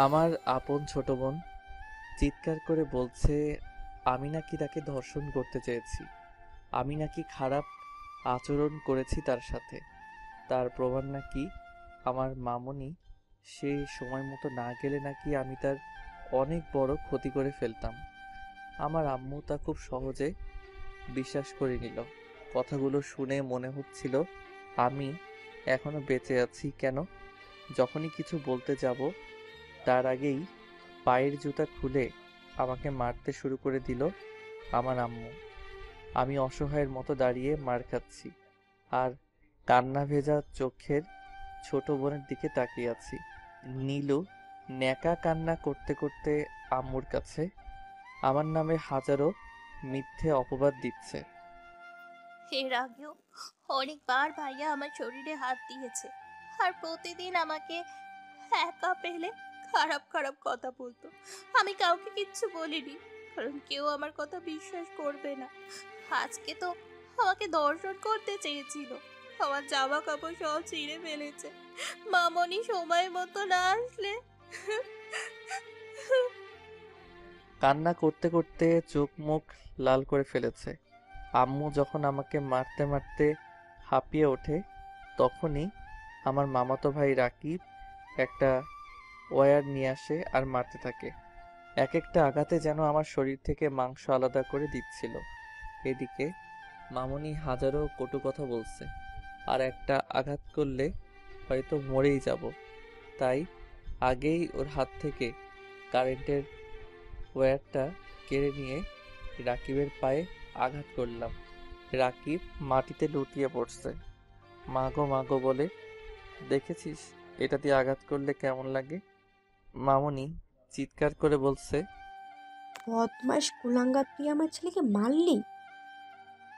আমার আপন ছোট বোন চিৎকার করে বলছে আমি নাকি তাকে ধর্ষণ করতে চেয়েছি, আমি নাকি খারাপ আচরণ করেছি তার সাথে। তার প্রমাণ নাকি আমার মামুনি, সে সময় মতো না গেলে নাকি আমি তার অনেক বড় ক্ষতি করে ফেলতাম। আমার আম্মু তা খুব সহজে বিশ্বাস করে নিল। কথাগুলো শুনে মনে হচ্ছিল আমি এখনো বেঁচে আছি। কেন যখনই কিছু বলতে যাব তার আগেই পায়ের জুতা খুলে আমাকে মারতে শুরু করে দিল আমার আম্মু। আমি অসহায়ের মতো দাঁড়িয়ে মার খাচ্ছি আর কান্না ভেজা চোখের ছোট বোনের দিকে তাকিয়ে আছি। নীলু ন্যাকা কান্না করতে করতে আম্মুর কাছে আমার নামে হাজারো মিথ্যে অপবাদ দিচ্ছে। এর আগেও অনেকবার ভাইয়া আমার শরীরে হাত দিয়েছে, আর প্রতিদিন আমাকে একা পেলে খারাপ খারাপ কথা বলতো। আমি কাউকে কিচ্ছু বলিনি, কারণ কেউ আমার কথা বিশ্বাস করবে না। আজকে তো আমাকে দর্শন করতে চেয়েছিল, আমার জামা কাপড় সব ছিঁড়ে ফেলেছে। মামনি সময় মতো না আসলে। কান্না করতে করতে চোখ মুখ লাল করে ফেলেছে। আম্মু যখন আমাকে মারতে মারতে হাঁপিয়ে ওঠে, তখনই আমার মামাতো ভাই রাকিব একটা ওয়্যার নিয়ে আসে আর মারতে থাকে। এক একটা আঘাতে যেন আমার শরীর থেকে মাংস আলাদা করে দিচ্ছিল। এদিকে মামুনি হাজারো কটু কথা বলছে, আর একটা আঘাত করলে হয়তো মরেই যাব। তাই আগেই ওর হাত থেকে কারেন্টের ওয়্যারটা কেড়ে নিয়ে রাকিবের পায়ে আঘাত করলাম। রাকিব মাটিতে লুটিয়ে পড়ছে। মাগো মাগো বলে। দেখেছিস এটা দিয়ে আঘাত করলে কেমন লাগে? মামুনি চিৎকার করে বলছে, বদমাস কুলাঙ্গার, তুই আমার ছেলেকে মারলি?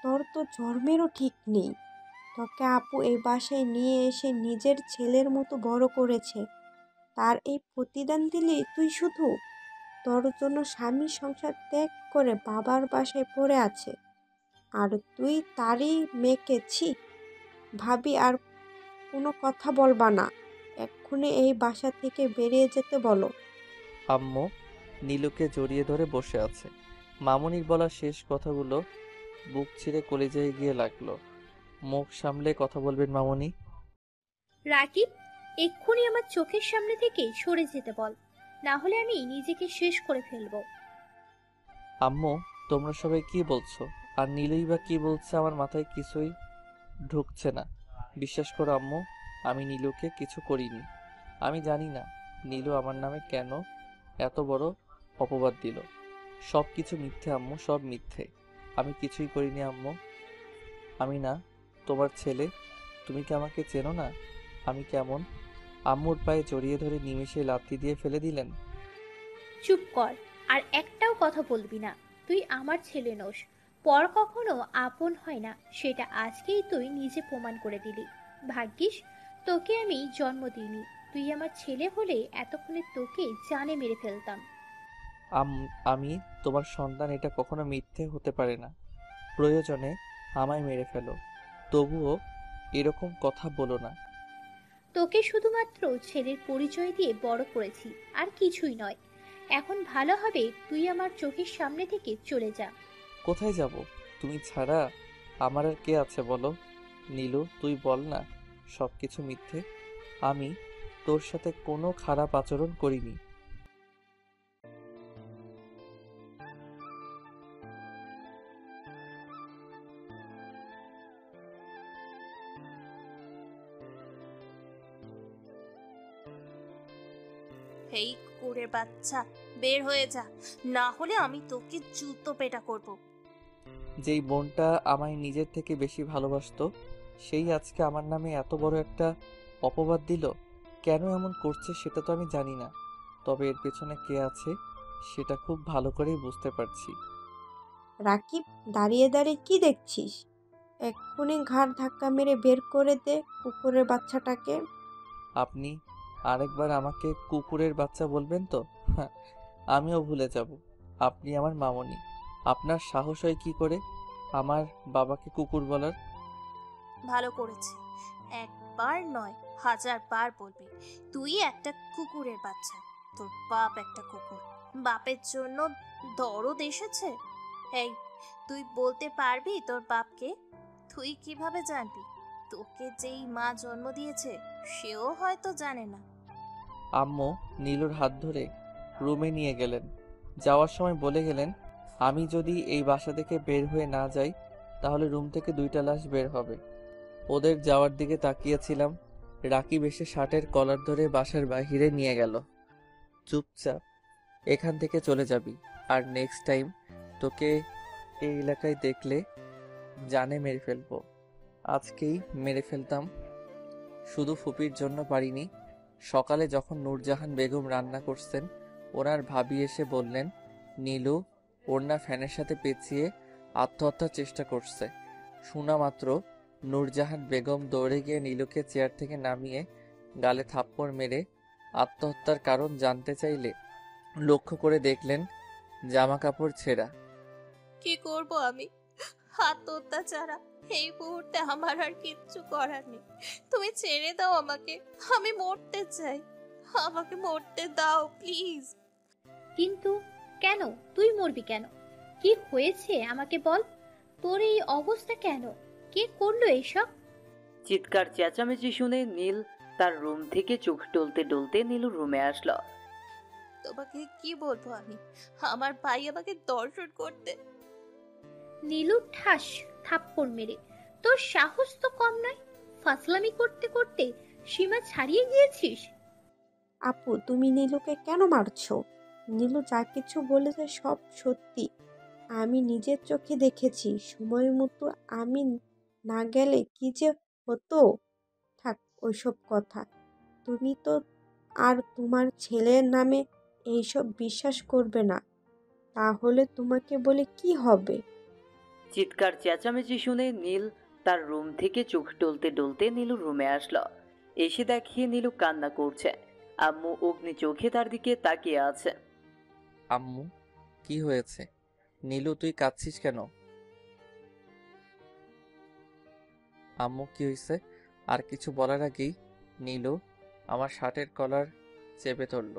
তোর তো জন্মেরও ঠিক নেই। তোকে আপু এই বাসায় নিয়ে এসে নিজের ছেলের মতো বড় করেছে, তার এই প্রতিদান দিলি তুই শুধু? তোর জন্য স্বামী সংসার ত্যাগ করে বাবার বাসায় পড়ে আছে, আর তুই তারই মেয়েকে ছি। ভাবি আর কোনো কথা বলবা না, এক্ষুনি এই বাসা থেকে বেরিয়ে যেতে বলো। আম্মু নীলুকে জড়িয়ে ধরে বসে আছে। মামুনির বলা শেষ কথাগুলো বুক ছিঁড়ে কলিজায় গিয়ে লাগলো। মুখ সামলে কথা বলবেন মামুনি। রাকিব, এক্ষুনি আমার চোখের সামনে থেকে সরে যেতে বল, না হলে আমি নিজেকে শেষ করে ফেলবো। আম্মু তোমরা সবাই কি বলছো? আর নীলুই বা কি বলছে? আমার মাথায় কিছুই ঢুকছে না। বিশ্বাস করো আম্মু, আমি নীলুকে কিছু করিনি। আমি জানি না নীলু আমার নামে কেন এত বড় অপবাদ দিল। সব কিছু মিথ্যে আম্মু, সব মিথ্যে। আমি কিছুই করিনি আম্মু। আমি না তোমার ছেলে। তুমি কি আমাকে চেনো না? আমি কেমন? আম্মুর পায়ে জড়িয়ে ধরে নিমেষে লাথি দিয়ে ফেলে দিলেন। চুপ কর, আর একটাও কথা বলবি না। তুই আমার ছেলে নোস, পর কখনো আপন হয় না, সেটা আজকেই তুই নিজে প্রমাণ করে দিলি। ভাগ্যিস তোকে আমি জন্ম দিইনি, তুই আমার ছেলে হলে এতক্ষণে তোকে জানে মেরে ফেলতাম। আমি তোমার সন্তান, এটা কখনো মিথ্যে হতে পারে না। প্রয়োজনে আমায় মেরে ফেলো, তবুও এরকম কথা বলো না। তোকে শুধুমাত্র ছেলের পরিচয় দিয়ে বড় করেছি, আর কিছুই নয়। এখন ভালো হবে তুই আমার চোখের সামনে থেকে চলে যা। কোথায় যাব? তুমি ছাড়া আমার আর কে আছে বলো? নীলু তুই বল না সবকিছু মিথ্যে। আমি তোর সাথে কোনো খারাপ আচরণ করিনি। এই কুকুরের বাচ্চা, বের হয়ে যা, না হলে আমি তোকে জুতো পেটা করব। যেই বোনটা আমায় নিজের থেকে বেশি ভালোবাসতো, সেই আজকে আমার নামে এত বড় একটা অপবাদ দিল। কেন এমন করছে সেটা তো আমি জানি না, তবে এর পেছনে কে আছে সেটা খুব ভালো করেই বুঝতে পারছি। রাকিব, দাঁড়িয়ে দাঁড়িয়ে কি দেখছিস? এক্ষুনি ঘাড় ধাক্কা মেরে বের করে দে কুকুরের বাচ্চাটাকে। আপনি আরেকবার আমাকে কুকুরের বাচ্চা বলবেন তো? হ্যাঁ, আমিও ভুলে যাব আপনি আমার মামুনি। আপনার সাহস হয় কি করে আমার বাবাকে কুকুর বলার? ভালো করেছে, একবার নয় হাজার বার বলবি তুই একটা কুকুরের বাচ্চা। তোর বাপ একটা কুকুর, বাপের জন্য দরদ এসেছে। এই, তুই বলতে পারবি তোর বাপকে? তুই কিভাবে জানবি? তোকে যেই মা জন্ম দিয়েছে সেও হয়তো জানে না। আম্মু নীলুর হাত ধরে রুমে নিয়ে গেলেন। যাওয়ার সময় বলে গেলেন, আমি যদি এই বাসা থেকে বের হয়ে না যাই তাহলে রুম থেকে 2টা লাশ বের হবে। ওদের যাওয়ার দিকে তাকিয়েছিলাম। রাকিব এসে শার্টের কলার ধরে বাসার বাহিরে নিয়ে গেল। চুপচাপ এখান থেকে চলে যাবি, আর নেক্সট টাইম তোকে এই এলাকায় দেখলে জানে মেরে ফেলবো। আজকেই মেরে ফেলতাম, শুধু ফুপির জন্য পারিনি। সকালে যখন নূরজাহান বেগম রান্না করছেন, ওনার ভাবি এসে বললেন নীলু ওড়না ফ্যানের সাথে পেঁচিয়ে আত্মহত্যার চেষ্টা করছে। শোনা মাত্র নূরজাহান বেগম দৌড়ে গিয়ে নীলুকে চেয়ার থেকে নামিয়ে গালে থাপ্পড় মেরে আত্মহত্যার কারণ জানতে চাইলে লক্ষ্য করে দেখলেন জামা কাপড় ছেঁড়া। কি করব আমি? আত্মহত্যা ছাড়া এই মুহূর্তে আমার আর কিচ্ছু করার নেই। তুমি ছেড়ে দাও আমাকে, আমি মরতে চাই। আমাকে মরতে দাও প্লিজ। কিন্তু কেন? তুই মরবি কেন? কি হয়েছে আমাকে বল। তোর এই অবস্থা কেন? কে করলো এসব? চিৎকার চেঁচামেচি শুনে নীল তার রুম থেকে চোখ টলতে টলতে নীলুর রুমে আসলো। তোমাকে কি বলবো আমি? আমার ভাই আমাকে দর্শন করতে। নীলু ঠাস থাপ্পড় মেরে, তোর সাহস তো কম নয়। ফাসলামি করতে করতে সীমা ছাড়িয়ে গিয়েছিস। আপু, তুমি নীলুকে কেন মারছো? নীলু যা কিছু বলেছে সব সত্যি। আমি নিজের চোখে দেখেছি। সময় মতো আমি না গেলে কি যে হতো। থাক ওইসব কথা। তুমি তো আর তোমার ছেলের নামে এইসব বিশ্বাস করবে না। তাহলে তোমাকে বলে কি হবে? চিৎকার চেঁচামেচি শুনে নীল তার রুম থেকে চোখ টলতে টলতে নীলুর রুমে আসলো। এসে দেখে নীলু কান্না করছে। আম্মু অগ্নি চোখে তার দিকে তাকিয়ে আছে। আম্মু কি হয়েছে? নীলু তুই কাঁদছিস কেন? আম্মু কি হয়েছে? আর কিছু বলার আগেই নীলু আমার শার্টের কলার চেপে ধরল।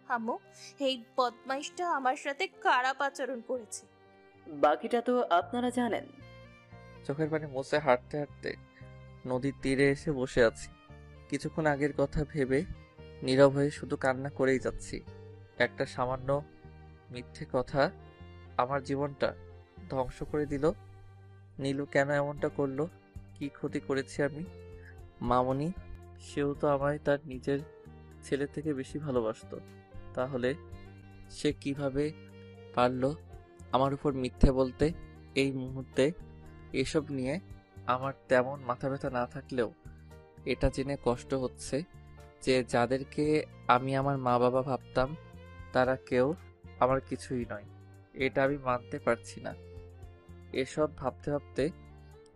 আম্মু, এই বদমাইশটা আমার সাথে খারাপ আচরণ করেছে। বাকিটা তো আপনারা জানেন। চোখের পানি মুছে হাঁটতে হাঁটতে নদীর তীরে এসে বসে আছি। কিছুক্ষণ আগের কথা ভেবে নীরব হয়ে শুধু কান্না করেই যাচ্ছি। একটা সামান্য মিথ্যে কথা আমার জীবনটা ধ্বংস করে দিল। নীলু কেন এমনটা করলো? কি ক্ষতি করেছি আমি? মামনি, সেও তো আমায় তার নিজের ছেলে থেকে বেশি ভালোবাসতো। তাহলে সে কিভাবে পারলো আমার উপর মিথ্যে বলতে? এই মুহূর্তে এসব নিয়ে আমার তেমন মাথা ব্যথা না থাকলেও এটা জেনে কষ্ট হচ্ছে যে যাদেরকে আমি আমার মা বাবা ভাবতাম তারা কেউ আমার কিছুই নয়। এটা আমি মানতে পারছি না। এসব ভাবতে ভাবতে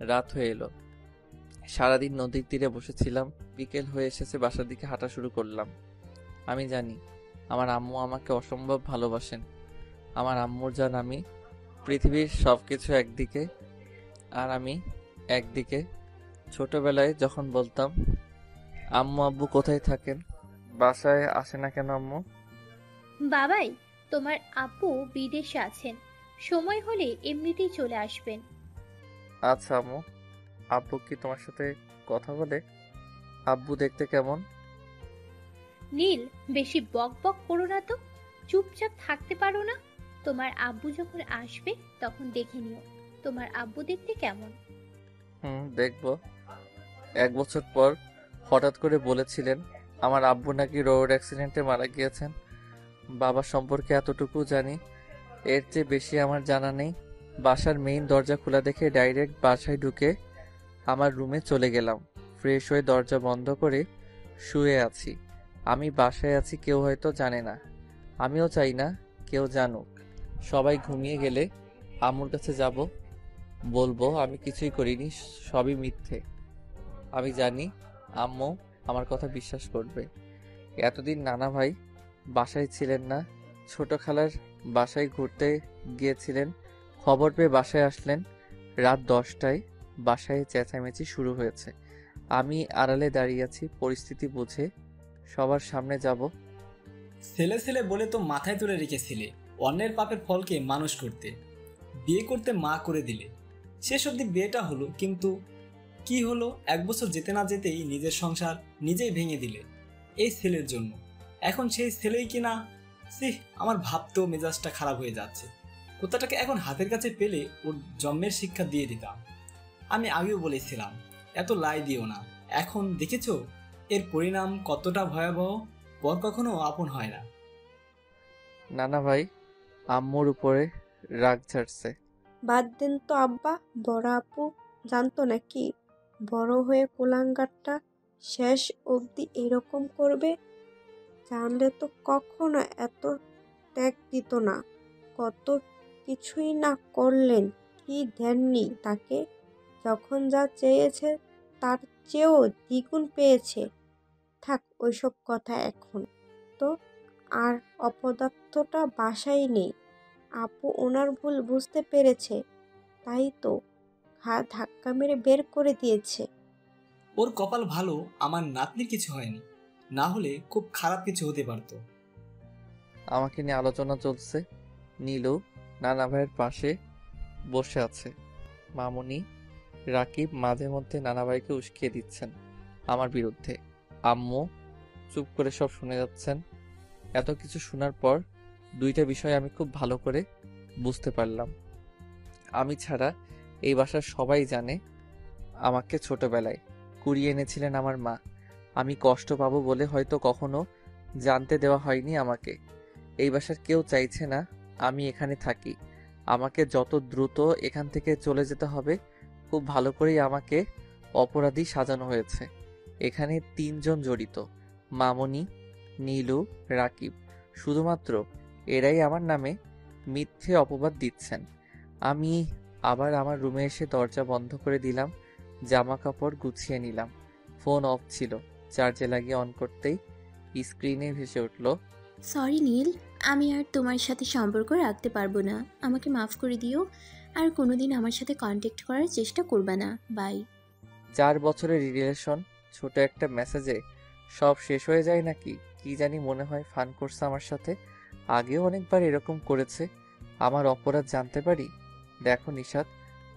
রাত হয়ে এলো। সারাদিন নদীর তীরে বসেছিলাম। বিকেল হয়ে এসেছে, বাসার দিকে হাঁটা শুরু করলাম। আমি জানি আমার আম্মু আমাকে অসম্ভব ভালোবাসেন। আমার আম্মুর জান আমি। পৃথিবীর সবকিছু একদিকে আর আমি একদিকে। ছোটবেলায় যখন বলতাম আম্মু আব্বু কোথায় থাকেন, বাসায় আসে না কেন আম্মু? বাবাই, তোমার আপু বিদেশে আছেন, সময় হলে এমনিতেই চলে আসবেন। আচ্ছা আম্মু। আব্বু কি তোমার সাথে কথা বলে? আব্বু দেখতে কেমন? নীল, বেশি বক বক করো না তো। চুপচাপ থাকতে পারো না? তোমার আব্বু যখন আসবে তখন দেখে নিও তোমার আব্বু দেখতে কেমন। দেখবো। 1 বছর পর হঠাৎ করে বলেছিলেন আমার আব্বু নাকি রোড অ্যাক্সিডেন্টে মারা গিয়েছেন। বাবা সম্পর্কে এতটুকু জানি, এর চেয়ে বেশি আমার জানা নেই। বাসার মেইন দরজা খোলা দেখে ডাইরেক্ট বাসায় ঢুকে আমার রুমে চলে গেলাম। ফ্রেশ হয়ে দরজা বন্ধ করে শুয়ে আছি। আমি বাসায় আছি, কেউ হয়তো জানে না। আমিও চাই না কেউ জানুক। সবাই ঘুমিয়ে গেলে আম্মুর কাছে যাব, বলবো আমি কিছুই করিনি, সবই মিথ্যে। আমি জানি আম্মু আমার কথা বিশ্বাস করবে। এতদিন নানা ভাই বাসায় ছিলেন না, ছোট খালার বাসায় ঘুরতে গিয়েছিলেন। খবর পেয়ে বাসায় আসলেন। রাত 10টায় বাসায় চেঁচামেচি শুরু হয়েছে। আমি আড়ালে দাঁড়িয়ে আছি। পরিস্থিতি বুঝে সবার সামনে যাব, ছেলে ছেলে বলে তো মাথায় তুলে রেখেছিলে অন্যের পাপের ফলকে মানুষ করতে, বিয়ে করতে মা করে দিলে। শেষ অবধি বিয়েটা হলো, কিন্তু কি হলো, 1 বছর যেতে না যেতেই নিজের সংসার নিজেই ভেঙে দিলে এই ছেলের জন্য। এখন সেই ছেলেই কিনা, আমার ভাবতেও মেজাজটা খারাপ হয়ে যাচ্ছে। কোথাটাকে এখন হাতের কাছে পেলে ওর জন্মের শিক্ষা দিয়ে দিতাম। আমি আগেও বলেছিলাম এত লাই দিও না। এখন দেখেছো এর পরিণাম কতটা ভয়াবহ। পর কখনো আপন হয় না। নানা ভাই আম্মুর উপরে রাগ ঝাড়ছে। বাদ দেন তো আব্বা, বড় আপু জানতো নাকি বড় হয়ে কুলাঙ্গারটা শেষ অবধি এরকম করবে? জানলে তো কখনো এত ত্যাগ দিত না। কত কিছুই না করলেন, কি দেননি তাকে। যখন যা চেয়েছে তার চেয়েও দ্বিগুণ পেয়েছে। থাক ওইসব কথা এখন তো। আর অপদার্থটা বাসায় নেই। আপু ওনার ভুল বুঝতে পেরেছে, তাই তো ধাক্কা মেরে বের করে দিয়েছে। ওর কপাল ভালো আমার নাতনির কিছু হয়নি, না হলে খুব খারাপ কিছু হতে পারতো। আমাকে নিয়ে আলোচনা চলছে। নীলু নানা ভাইয়ের পাশে বসে আছে। মামুনি, রাকিব মাঝে মধ্যে নানা ভাইকে উস্কিয়ে দিচ্ছেন আমার বিরুদ্ধে। আম্মু চুপ করে সব শুনে যাচ্ছেন। এত কিছু শোনার পর দুইটা বিষয় আমি খুব ভালো করে বুঝতে পারলাম। আমি ছাড়া এই বাসার সবাই জানে আমাকে ছোটবেলায় কুড়িয়ে এনেছিলেন আমার মা। আমি কষ্ট পাবো বলে হয়তো কখনো জানতে দেওয়া হয়নি আমাকে। এই বাসার কেউ চাইছে না আমি এখানে থাকি। আমাকে যত দ্রুত এখান থেকে চলে যেতে হবে। খুব ভালো করেই আমাকে অপরাধী সাজানো হয়েছে। এখানে 3 জন জড়িত, মামনি, নীলু, রাকিব। শুধুমাত্র এরাই আমার নামে মিথ্যে অপবাদ দিচ্ছেন। আমি আবার আমার রুমে এসে দরজা বন্ধ করে দিলাম, জামা কাপড় গুছিয়ে নিলাম। ফোন অফ ছিল, চার্জে লাগিয়ে অন করতেই স্ক্রিনে ভেসে উঠল, সরি নীল, আমি আর তোমার সাথে সম্পর্ক রাখতে পারবো না। আমাকে মাফ করে দিও। আর কোনোদিন আমার সাথে কন্ট্যাক্ট করার চেষ্টা করবে না। বাই। 4 বছরের রিলেশন ছোট একটা মেসেজে সব শেষ হয়ে যায় নাকি? কি জানি, মনে হয় ফান করছে আমার সাথে। আগেও অনেকবার এরকম করেছে। আমার অপরাধ জানতে পারি? দেখো নিশাত,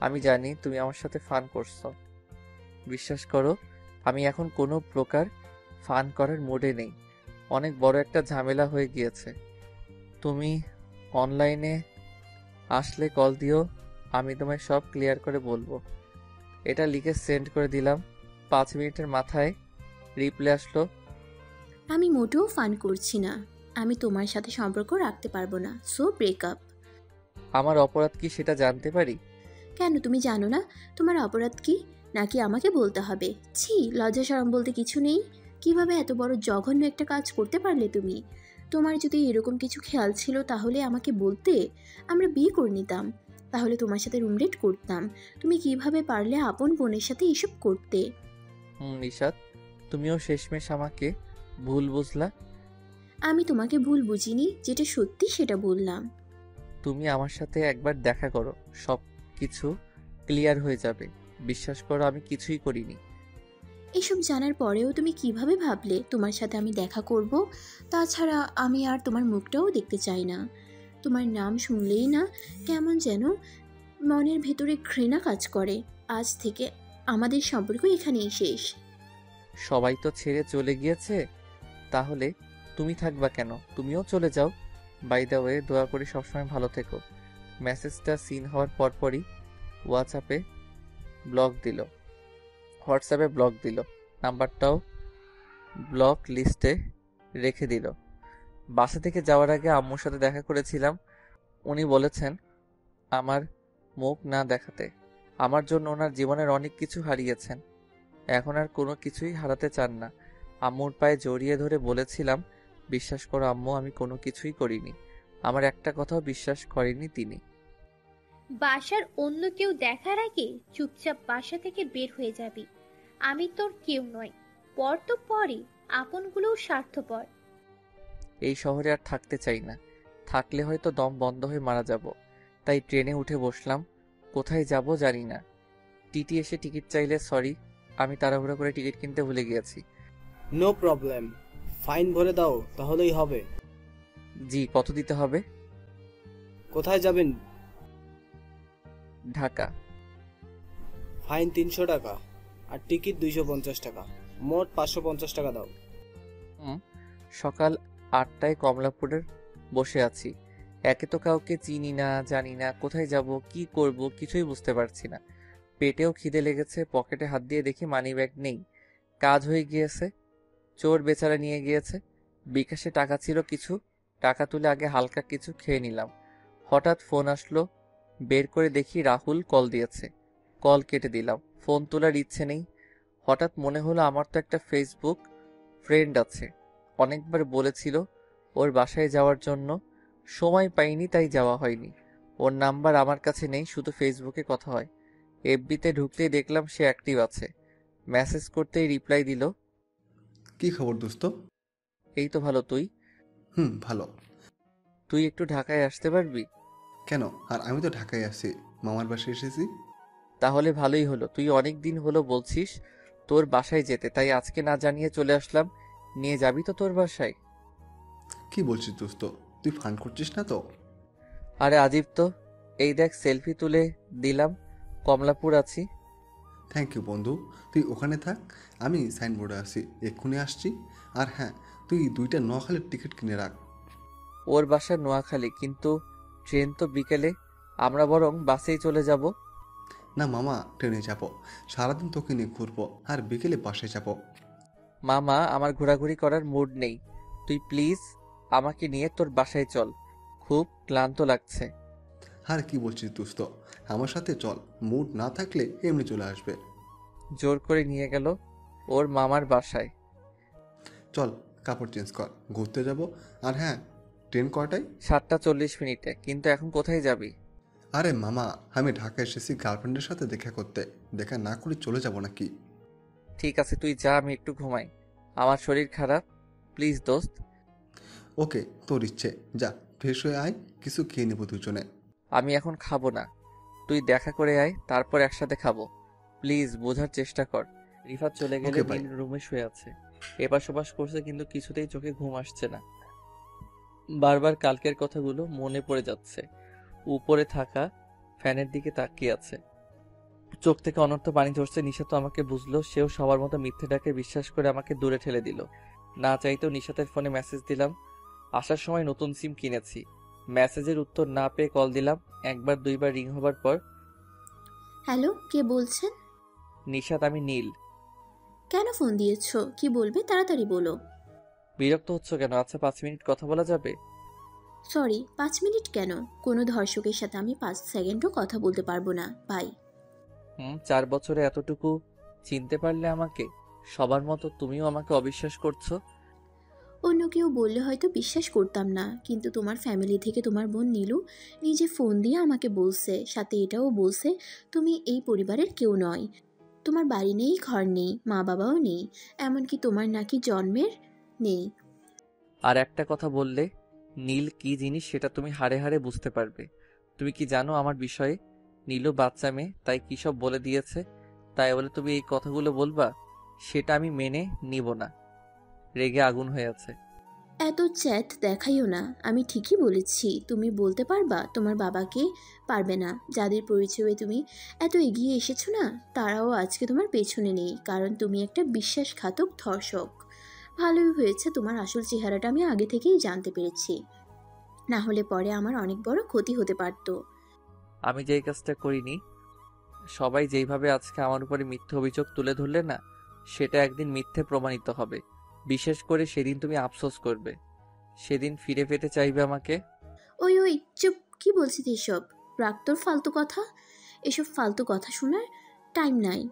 আমি জানি তুমি আমার সাথে ফান করছো। বিশ্বাস করো, আমি এখন কোনো প্রকার ফান করার মুডে নেই। অনেক বড় একটা ঝামেলা হয়ে গিয়েছে। তুমি অনলাইনে আসলে কল দিও, আমি তোমায় সব ক্লিয়ার করে বলবো। এটা লিখে সেন্ড করে দিলাম। 5 মিনিটের মাথায় রিপ্লাই আসলো, আমি মোটেও ফান করছি না। আমি তোমার সাথে সম্পর্ক রাখতে পারবো না। So breakup. আমার অপরাধ কি সেটা জানতে পারি? কেন, তুমি জানো না তোমার অপরাধ কি? নাকি আমাকে বলতে হবে? ছি, লজ্জা শরম বলতে কিছু নেই। কিভাবে এত বড় জঘন্য একটা কাজ করতে পারলে তুমি? তোমার যদি এরকম কিছু খেয়াল ছিল তাহলে আমাকে বলতে, আমরা বিয়ে করে নিতাম। তাহলে তোমার সাথে রুমডেট করতাম। তুমি কিভাবে পারলে আপন বোনের সাথে এসব করতে? নিশাত, তুমিও শেষমেশ আমাকে ভুল বুঝলা। আমি তোমাকে ভুল বুঝিনি, যেটা সত্যি সেটা বললাম। তুমি আমার সাথে একবার দেখা করো, সব কিছু ক্লিয়ার হয়ে যাবে। বিশ্বাস করো, আমি কিছুই করিনি। এসব জানার পরেও তুমি কিভাবে ভাবলে তোমার সাথে আমি দেখা করব? তাছাড়া আমি আর তোমার মুখটাও দেখতে চাই না। তোমার নাম শুনলেই না কেমন যেন মনের ভেতরে ঘৃণা কাজ করে। আজ থেকে আমাদের সম্পর্ক এখানেই শেষ। সবাই তো ছেড়ে চলে গিয়েছে, তাহলে তুমি থাকবা কেন? তুমিও চলে যাও। বাই দ্য ওয়ে, দোয়া করি সবসময় ভালো থেকো। মেসেজটা সিন হওয়ার পরপরই হোয়াটসঅ্যাপে ব্লক দিল। নাম্বারটাও ব্লক লিস্টে রেখে দিল। বাসা থেকে যাওয়ার আগে আম্মুর সাথে দেখা করেছিলাম। উনি বলেছেন আমার মুখ না দেখাতে। আমার জন্য ওনার জীবনের অনেক কিছু হারিয়েছেন, এখন আর কোনো কিছুই হারাতে চান না। আম্মুর পায়ে জড়িয়ে ধরে বলেছিলাম, বিশ্বাস করো আম্মু, আমি কোনো কিছুই করিনি। আমার একটা কথাও বিশ্বাস করেনি তিনি। বাসার অন্য কেউ দেখার আগে চুপচাপ বাসা থেকে বের হয়ে যাবি। আমি তোর কেউ নই। পর তো পরই, আপনগুলোও স্বার্থপর। এই শহরে আর থাকতে চাই না। থাকলে হয়তো দম বন্ধ হয়ে মারা যাব। তাই ট্রেনে উঠে বসলাম। কোথায় যাব জানি না। টিটি এসে টিকিট চাইলে সরি, আমি তাড়াহুড়ো করে টিকিট কিনতে ভুলে গিয়েছি। নো প্রবলেম, ফাইন ভরে দাও তাহলেই হবে। জি, কত দিতে হবে? কোথায় যাবেন? ঢাকা। ফাইন 300 টাকা আর টিকিট 250 টাকা, মোট 550 টাকা দাও। সকাল 8টায় কমলাপুরের বসে আছি। একে তো কাউকে চিনি না, জানি না, কোথায় যাব, কি করব কিছুই বুঝতে পারছি না। পেটেও খিদে লেগেছে, পকেটে হাত দিয়ে দেখি মানিব্যাগ নেই। কাজ হয়ে গিয়েছে, চোর বেচারা নিয়ে গিয়েছে। বিকাশে টাকা ছিল কিছু, টাকা তুলে আগে হালকা কিছু খেয়ে নিলাম। হঠাৎ ফোন আসলো, বের করে দেখি রাহুল কল দিয়েছে। কল কেটে দিলাম, ফোন তোলার ইচ্ছে নেই। হঠাৎ মনে হলো আমার তো একটা ফেসবুক ফ্রেন্ড আছে, অনেকবার বলেছিল ওর বাসায় যাওয়ার জন্য, সময় পাইনি তাই যাওয়া হয়নি। ওর নাম্বার আমার কাছে নেই, শুধু ফেসবুকে কথা হয়। এফবিতে ঢুকতেই দেখলাম সে অ্যাক্টিভ আছে। মেসেজ করতেই রিপ্লাই দিল, কি খবর দোস্ত? এই তো ভালো, তুই? ভালো। তুই একটু ঢাকায় আসতে পারবি? কেন? আর আমি তো ঢাকায় আছি, মামার বাসায় এসেছি। তাহলে ভালোই হলো, তুই অনেক দিন হলো বলছিস তোর বাসায় যেতে, তাই আজকে না জানিয়ে চলে আসলাম। নিয়ে যাবি তো তোর বাসায়? কি বলছিস দোস্ত, তুই ফান করছিস না তো? আরে আজিব তো, এই দেখ সেলফি তুলে দিলাম, কমলাপুর আছি। থ্যাংক ইউ বন্ধু, তুই ওখানে থাক, আমি সাইনবোর্ডে আছি, এক্ষুনি আসছি। আর হ্যাঁ, তুই 2টা নোয়াখালীর টিকিট কিনে রাখ। ওর বাসা নোয়াখালী, কিন্তু ট্রেন তো বিকেলে, আমরা বরং বাসেই চলে যাব। না মামা, ট্রেনে যাব, সারাদিন তোকে নিয়ে ঘুরবো, আর বিকেলে বাসে যাব। মামা, আমার ঘোরাঘুরি করার মুড নেই, তুই প্লিজ আমাকে নিয়ে তোর বাসায় চল, খুব ক্লান্ত লাগছে। আর কি বলছিস দোস্ত, আমার সাথে চল, মুড না থাকলে এমনি চলে আসবে। জোর করে নিয়ে গেল ওর মামার বাসায়। চল কাপড় চেঞ্জ কর, ঘুরতে যাব। আর হ্যাঁ, ট্রেন কয়টায়? 7টা 40 মিনিটে, কিন্তু এখন কোথায় যাবি? আরে মামা, আমি ঢাকা এসেছি গার্লফ্রেন্ডের সাথে দেখা করতে, দেখা না করে চলে যাব নাকি? ঠিক আছে তুই যা, আমি একটু ঘুমাই, আমার শরীর খারাপ, প্লিজ দোস্ত। ওকে, তোর ইচ্ছে, যা ফ্রেশ হয়ে আয়, কিছু খেয়ে নেবো দুজনে। আমি এখন খাবো না, তুই দেখা করে আয়, তারপর একসাথে খাবো, প্লিজ বোঝার চেষ্টা কর। রিফাত চলে গেলে Okay, bye. নীল রুমে শুয়ে আছে, এপাশ ওপাশ করছে, কিন্তু কিছুতেই চোখে ঘুম আসছে না। বারবার কালকের কথাগুলো মনে পড়ে যাচ্ছে। উপরে থাকা ফ্যানের দিকে তাকিয়ে আছে, চোখ থেকে অনর্থ পানি ঝরছে। নিশা তো আমাকে বুঝলো, সেও সবার মতো মিথ্যে ডাকে বিশ্বাস করে আমাকে দূরে ঠেলে দিল। না চাইতেও নিশাতের ফোনে মেসেজ দিলাম। আসার সময় নতুন সিম কিনেছি। মেসেজের উত্তর না পেয়ে কল দিলাম, একবার দুইবার রিং হবার পর। হ্যালো, কে বলছেন? নিশাত, আমি নীল। কেন ফোন দিয়েছো? কি বলবে তাড়াতাড়ি বলো। বিরক্ত হচ্ছ কেন? আচ্ছা 5 মিনিট কথা বলা যাবে? সরি, 5 মিনিট কেন? কোনো ধর্ষকের সাথে আমি 5 সেকেন্ডও কথা বলতে পারবো না, বাই। 4 বছরে এতটুকু চিনতে পারলে আমাকে, সবার মতো তুমিও আমাকে অবিশ্বাস করছো। অন্য কেউ বললে হয়তো বিশ্বাস করতাম না, কিন্তু তোমার ফ্যামিলি থেকে তোমার বোন নীলু নিজে ফোন দিয়ে আমাকে বলছে, সাথে এটাও বলছে তুমি এই পরিবারের কেউ নয়, তোমার বাড়ি নেই, ঘর নেই, মা বাবাও নেই, এমনকি তোমার নাকি জন্মের নেই। আর একটা কথা বললে, নীল কি জিনিস সেটা তুমি হাড়ে হাড়ে বুঝতে পারবে। তুমি কি জানো আমার বিষয়ে? নীলও বাচ্চা মেয়ে, তাই কী সব বলে দিয়েছে, তাই বলে তুমি এই কথাগুলো বলবা? সেটা আমি মেনে নিব না। রেগে আগুন হয়ে আছে। এত চ্যাট দেখাইও না, আমি ঠিকই বলেছি, তুমি বলতে পারবা তোমার বাবাকে? পারবে না। যাদের পরিচয়ে তুমি এত এগিয়ে এসেছো না, তারাও আজকে তোমার পেছনে নেই, কারণ তুমি একটা বিশ্বাসঘাতক ধর্ষক। ভালোই হয়েছে তোমার আসল চেহারাটা আমি আগে থেকেই জানতে পেরেছি, না হলে পরে আমার অনেক বড় ক্ষতি হতে পারত। আমি যেই কাজটা করিনি, সবাই যেইভাবে আজকে আমার উপরে মিথ্যে অভিযোগ তুলে ধরলে না, সেটা একদিন মিথ্যে প্রমাণিত হবে। বিশেষ করে সেদিন তুমি আফসোস করবে, সেদিন ফিরে পেতে চাইবে আমাকে। ওই ওই চুপ, কি বলছিস এসব? রাখ তোর ফালতু কথা, এসব ফালতু কথা শোনার টাইম নাই।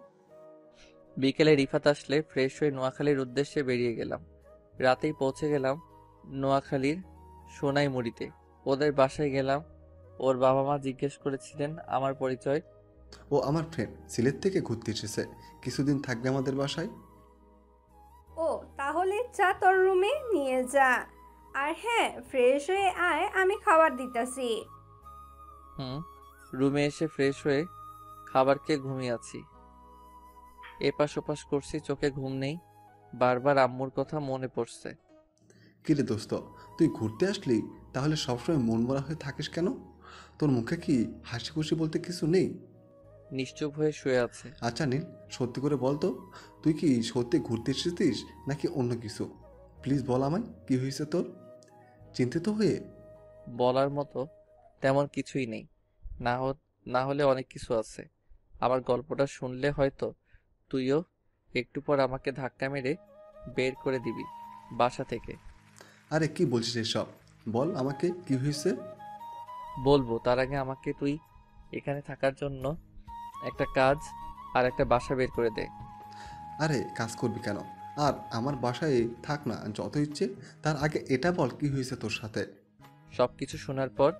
বিকেলে রিফাত আসলে ফ্রেশ হয়ে নোয়াখালীর উদ্দেশ্যে বেরিয়ে গেলাম। রাতেই পৌঁছে গেলাম নোয়াখালীর সোনাইমুড়িতে। ওদের বাসায় গেলাম। ওর বাবা মা জিজ্ঞেস করেছিলেন আমার পরিচয়। ও আমার ফ্রেন্ড, সিলেট থেকে ঘুরতে এসেছে, কিছুদিন থাকবে আমাদের বাসায়। ও তাহলে যা তোর রুমে নিয়ে যা, আর হ্যাঁ ফ্রেশ হয়ে আয়, আমি খাবার দিতেছি। রুমে এসে ফ্রেশ হয়ে খাবার খেয়ে ঘুমিয়ে আছি। এপাশ ওপাশ করছি, চোখে ঘুম নেই, বারবার আম্মুর কথা মনে পড়ছে। কিরে দোস্ত, তুই ঘুরতে আসলি, তাহলে সবসময় মন মরা হয়ে থাকিস কেন? তোর মুখে কি হাসি খুশি বলতে কিছু নেই? নিশ্চুপ হয়ে শুয়ে আছে। আচ্ছা নীল, সত্যি করে বল তো, তুই কি সত্যি ঘুরতে এসেছিস নাকি অন্য কিছু? প্লিজ বল আমায়, কি হয়েছে তোর? চিন্তিত হয়ে বলার মতো তেমন কিছুই নেই। না হলে অনেক কিছু আছে। আমার গল্পটা শুনলে হয়তো তুইও একটু পর আমাকে ধাক্কা মেরে বের করে দিবি বাসা থেকে। আরে কি বলছিস এসব? বল আমাকে, কি হয়েছে? বলবো, তার আগে আমাকে তুই এখানে থাকার জন্য একটা কাজ আর একটা বাসা বের করে দে। আরে কাজ করবি কেন? আর আমার বাসায় থাক না যত ইচ্ছে। তার আগে এটা বল, কি হয়েছে তোর সাথে? সব কিছু শোনার পর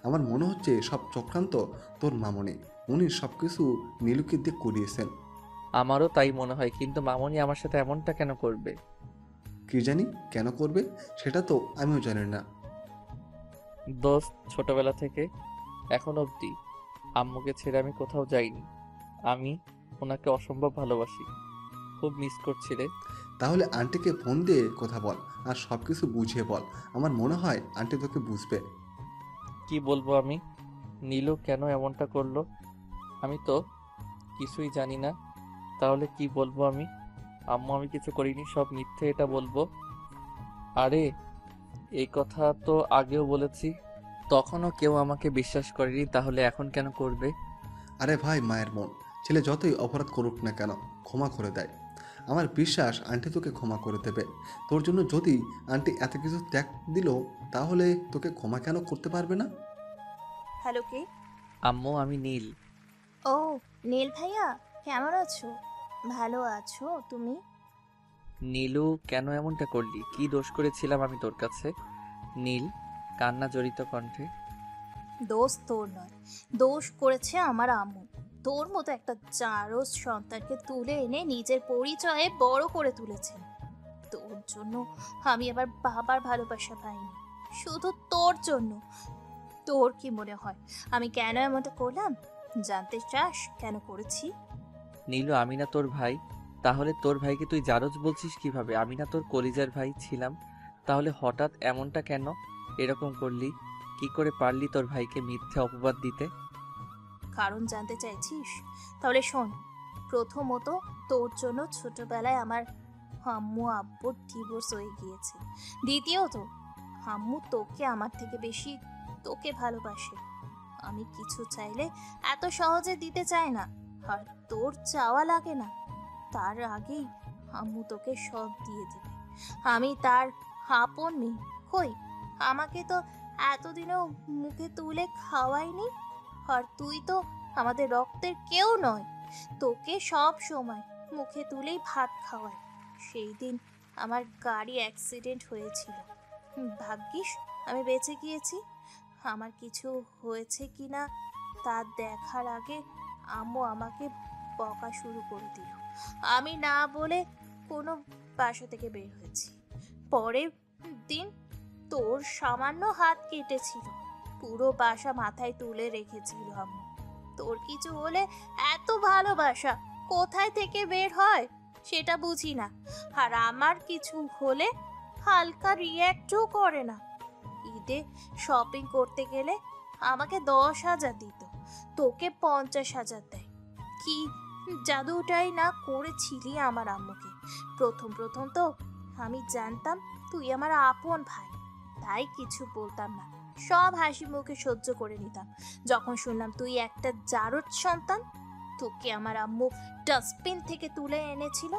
আমার মনে হচ্ছে সব চক্রান্ত তোর মামনি। উনি সব কিছু নীলুকে দিয়ে করিয়েছেন। আমারও তাই মনে হয়, কিন্তু মামনি আমার সাথে এমনটা কেন করবে? কি জানি কেন করবে, সেটা তো আমিও জানি না। দোস্ত, ছোটবেলা থেকে এখন অবধি আম্মুকে ছেড়ে আমি কোথাও যাইনি। আমি ওনাকে অসম্ভব ভালোবাসি। খুব মিস করছি রে। তাহলে আন্টিকে ফোন দিয়ে কথা বল আর সব কিছু বুঝিয়ে বল। আমার মনে হয় আন্টি তোকে বুঝবে। কি বলবো আমি? নীলু কেন এমনটা করলো? আমি তো কিছুই জানি না। তাহলে কি বলবো আমি? আম্মু আমি কিছু করিনি, সব মিথ্যে, এটা বলবো? আরে এই কথা তো আগেও বলেছি, তখনও কেউ আমাকে বিশ্বাস করেনি, তাহলে এখন কেন করবে? আরে ভাই, মায়ের মন, ছেলে যতই অপরাধ করুক না কেন ক্ষমা করে দেয়। আমার বিশ্বাস আন্টি তোকে ক্ষমা করে দেবে। তোর জন্য যদি আন্টি এত কিছু ত্যাগ দিল, তাহলে তোকে ক্ষমা কেন করতে পারবে না? হ্যালো, কে? আম্মু, আমি নীল। ও, নীল ভাইয়া, কেমন আছো? ভালো আছো তুমি? নীলু, কেন এমনটা করলি? কি দোষ করেছিলাম আমি তোর কাছে? নীল কান্না জড়িত কণ্ঠে। দোষ তোর নয়, দোষ করেছে আমার আম্মু। তোর মতো একটা জারজ সন্তানকে তুলে এনে নিজের পরিচয়ে বড় করে তুলেছেন। তোর জন্য আমি আবার বাবার ভালোবাসা পাইনি, শুধু তোর জন্য। তোর কি মনে হয় আমি কেন এমনটা করলাম? জানতে চাস কেন করেছি? নীলু, আমি না তোর ভাই? তাহলে তোর ভাইকে তুই জারজ বলছিস কিভাবে? আমি না তোর কলিজার ভাই ছিলাম? তাহলে হঠাৎ এমনটা কেন এরকম করলি? কি করে পারলি তোর ভাইকে মিথ্যে অপবাদ দিতে? কারণ জানতে চাইছিস? তাহলে শোন। প্রথমত, তোর জন্য ছোটবেলায় আমার আম্মু আব্বুর ডিভোর্স হয়ে গিয়েছে। দ্বিতীয়ত, আম্মু তোকে আমার থেকে বেশি তোকে ভালোবাসে। আমি কিছু চাইলে এত সহজে দিতে চায় না, আর তোর চাওয়া লাগে না। তার আগেই আম্মু তোকে সব দিয়ে দেবে। আমি তার আপন মেয়ে। কই, আমাকে তো এতদিনও মুখে তুলে খাওয়াইনি। আর তুই তো আমাদের রক্তের কেউ নয়, তোকে সব সময় মুখে তুলেই ভাত খাওয়ায়। সেই দিন আমার গাড়ি অ্যাক্সিডেন্ট হয়েছিল, ভাগ্যিস আমি বেঁচে গিয়েছি। আমার কিছু হয়েছে কি না তা দেখার আগে আম্মু আমাকে বকা শুরু করে দিল। আমি না বলে কোনো বাসা থেকে বের হয়েছি। পরের দিন তোর সামান্য হাত কেটেছিল, পুরো বাসা মাথায় তুলে রেখেছিল আম্মু। তোর কিছু হলে এত ভালোবাসা কোথায় থেকে বের হয় সেটা বুঝি না। আর আমার কিছু হলে হালকা রিয়্যাক্টও করে না। ঈদে শপিং করতে গেলে আমাকে 10,000 দিত, তোকে 50,000 দেয়। কি জাদুটাই না করেছিলি আমার আম্মুকে। প্রথম প্রথম তো আমি জানতাম তুই আমার আপন ভাই, তাই কিছু বলতাম না, সব হাসি মুখে সহ্য করে নিতাম। যখন শুনলাম তুই একটা জারজ সন্তান, তোকে আমার আম্মু ডাস্টবিন থেকে তুলে এনেছিল,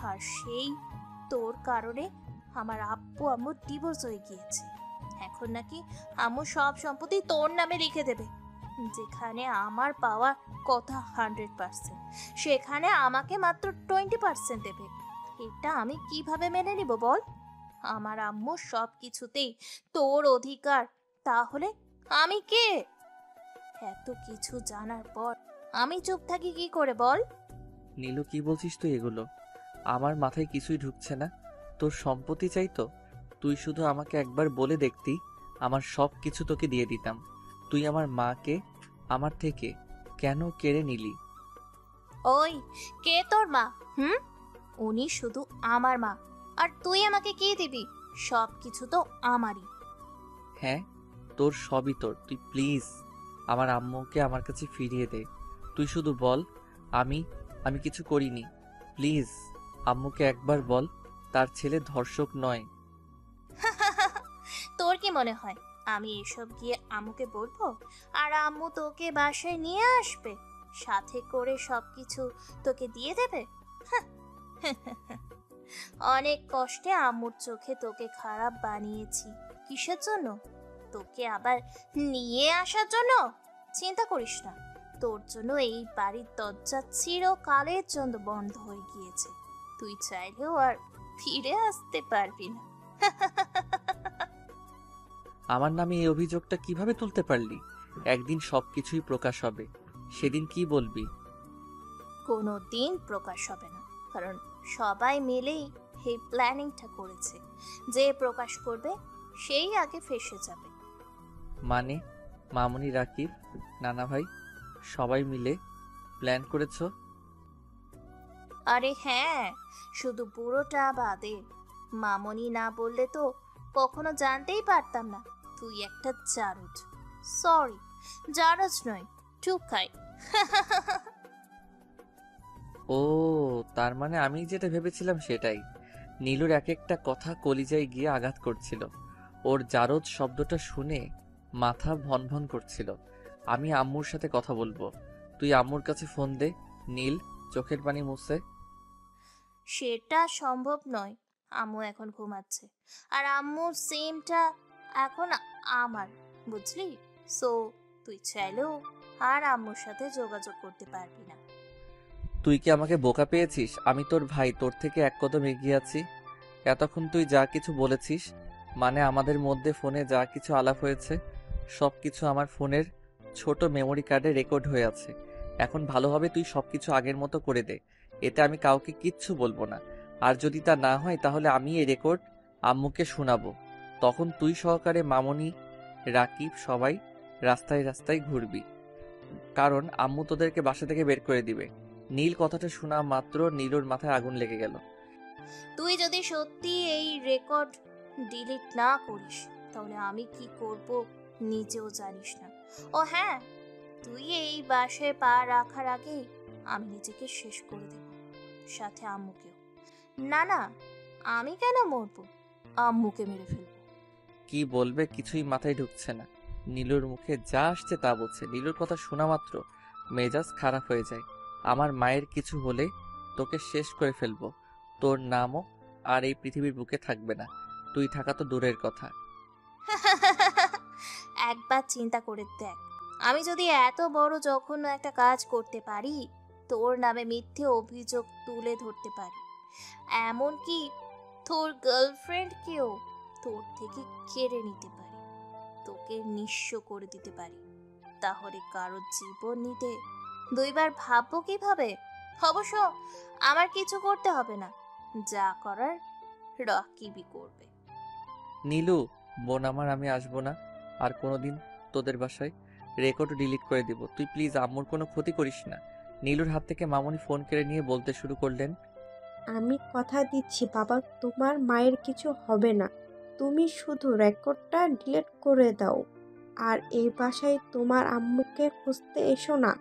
আর সেই তোর কারণে আমার আব্বু আম্মুর ডিভোর্স হয়ে গিয়েছে। এখন নাকি আম্মু সব সম্পত্তি তোর নামে লিখে দেবে। যেখানে আমার পাওয়ার কথা 100%, সেখানে আমাকে মাত্র 20% দেবে। এটা আমি কিভাবে মেনে নিব বল? আমার আম্মু সব কিছুতেই তোর অধিকার, তাহলে আমি কে? এত কিছু জানার পর আমি চুপ থাকি কি করে বল? নীলু, কি বলছিস তুই এগুলো? আমার মাথায় কিছুই ঢুকছে না। তোর সম্পত্তি চাই তো? তুই শুধু আমাকে একবার বলে দেখতি, আমার সব কিছু তোকে দিয়ে দিতাম। তুই আমার মাকে আমার থেকে কেন কেড়ে নিলি? ওই, কে তোর মা? উনি শুধু আমার মা, আর তুই আমাকে কি দিবি? সব কিছু তো আমারই। হ্যাঁ, তোর সবই তোর। তুই প্লিজ আমার আম্মুকে আমার কাছে ফিরিয়ে দে। তুই শুধু বল আমি আমি কিছু করিনি। প্লিজ আম্মুকে একবার বল তার ছেলে ধর্ষক নয়। তোর কি মনে হয় আমি এসব গিয়ে আম্মুকে বলবো আর আম্মু তোকে বাসায় নিয়ে আসবে, সাথে করে সবকিছু তোকে দিয়ে দেবে? অনেক কষ্টে আম্মুর চোখে তোকে খারাপ বানিয়েছি। কিসের জন্য? তোকে আবার নিয়ে আসার জন্য। চিন্তা করিস না, তোর জন্য এই বাড়ির দরজা চিরকালের জন্য বন্ধ হয়ে গিয়েছে। তুই চাইলেও আর ফিরে আসতে পারবি না। আমার নামে এই অভিযোগটা কিভাবে তুলতে পারলি? একদিন সবকিছুই প্রকাশ হবে, সেদিন কি বলবি? কোনো দিন প্রকাশ হবে না, কারণ সবাই মিলেই এই প্ল্যানিংটা করেছে। যে প্রকাশ করবে সেই আগে ফেঁসে যাবে। মানে মামুনি, রাকিব, নানা ভাই সবাই মিলে প্ল্যান করেছো? আরে হ্যাঁ, শুধু পুরোটা বাদে। মামনি না বললে তো কখনো জানতেই পারতাম না তুই একটা জারজ। সরি, জারজ নয়, টুকাই। ও, তার মানে আমি যেটা ভেবেছিলাম সেটাই। নীলুর এক একটা কথা কলিজায় গিয়ে আঘাত করছিল। ওর জারদ শব্দটা শুনে মাথা ভনভন করছিল। আমি আম্মুর সাথে কথা বলবো। তুই আম্মুর কাছে ফোন দে। নীল চোখের পানি মুছে। সেটা সম্ভব নয়, আম্মু এখন ঘুমাচ্ছে আর আম্মুর সিমটা এখন আমার, বুঝলি? সো তুই চাইলেও আর আম্মুর সাথে যোগাযোগ করতে পারবি না। তুই কি আমাকে বোকা পেয়েছিস? আমি তোর ভাই, তোর থেকে এক কদম এগিয়ে আছি। এতক্ষণ তুই যা কিছু বলেছিস, মানে আমাদের মধ্যে ফোনে যা কিছু আলাপ হয়েছে, সবকিছু আমার ফোনের ছোট মেমোরি কার্ডে রেকর্ড হয়ে আছে। এখন ভালোভাবে তুই সবকিছু আগের মতো করে দে, এতে আমি কাউকে কিচ্ছু বলবো না। আর যদি তা না হয় তাহলে আমি এই রেকর্ড আম্মুকে শোনাবো। তখন তুই সহকারে মামনি, রাকিব সবাই রাস্তায় রাস্তায় ঘুরবি, কারণ আম্মু তোদেরকে বাসা থেকে বের করে দিবে। নীল কথাটা শোনা মাত্র নীলুর মাথায় আগুন লেগে গেল। তুই যদি সত্যি এই রেকর্ড ডিলিট না করিস তাহলে আমি কি করব নিজেও জানিস না। ও হ্যাঁ, তুই এই বাসায় পা রাখার আগেই আমি নিজেকে শেষ করে দেব, সাথে আম্মুকেও। না না, আমি কেন মরবো? আম্মুকে মেরে ফেলবো। কি বলবে কিছুই মাথায় ঢুকছে না। নীলুর মুখে যা আসছে তা বলছে। নীলুর কথা শোনা মাত্র মেজাজ খারাপ হয়ে যায়। আমার মায়ের কিছু হলে তোকে শেষ করে ফেলবো। তোর নামও আর এই পৃথিবীর বুকে থাকবে না। তুই থাকা তো দূরের কথা। একবার চিন্তা করে দেখ, আমি যদি এত বড় জঘন্য একটা কাজ করতে পারি, তোর নামে মিথ্যে অভিযোগ তুলে ধরতে পারি, এমনকি তোর গার্লফ্রেন্ডকেও তোর থেকে কেড়ে নিতে পারি, তোকে নিঃস্ব করে দিতে পারি, তাহলে কারোর জীবন নিতে দুইবার ভাববো কিভাবে? অবশ্য আমার কিছু করতে হবে না, যা করার রাকিবই করবে। নীলু বোন আমার, আমি আসবো না আর কোনোদিন তোদের বাসায়। রেকর্ড ডিলিট করে দিব। তুই প্লিজ আম্মুর কোনো ক্ষতি করিস না। নীলুর হাত থেকে মামুনি ফোন কেড়ে নিয়ে বলতে শুরু করলেন, আমি কথা দিচ্ছি বাবা, তোমার মায়ের কিছু হবে না। তুমি শুধু রেকর্ডটা ডিলিট করে দাও আর এই বাসায় তোমার আম্মুকে খুঁজতে এসো না।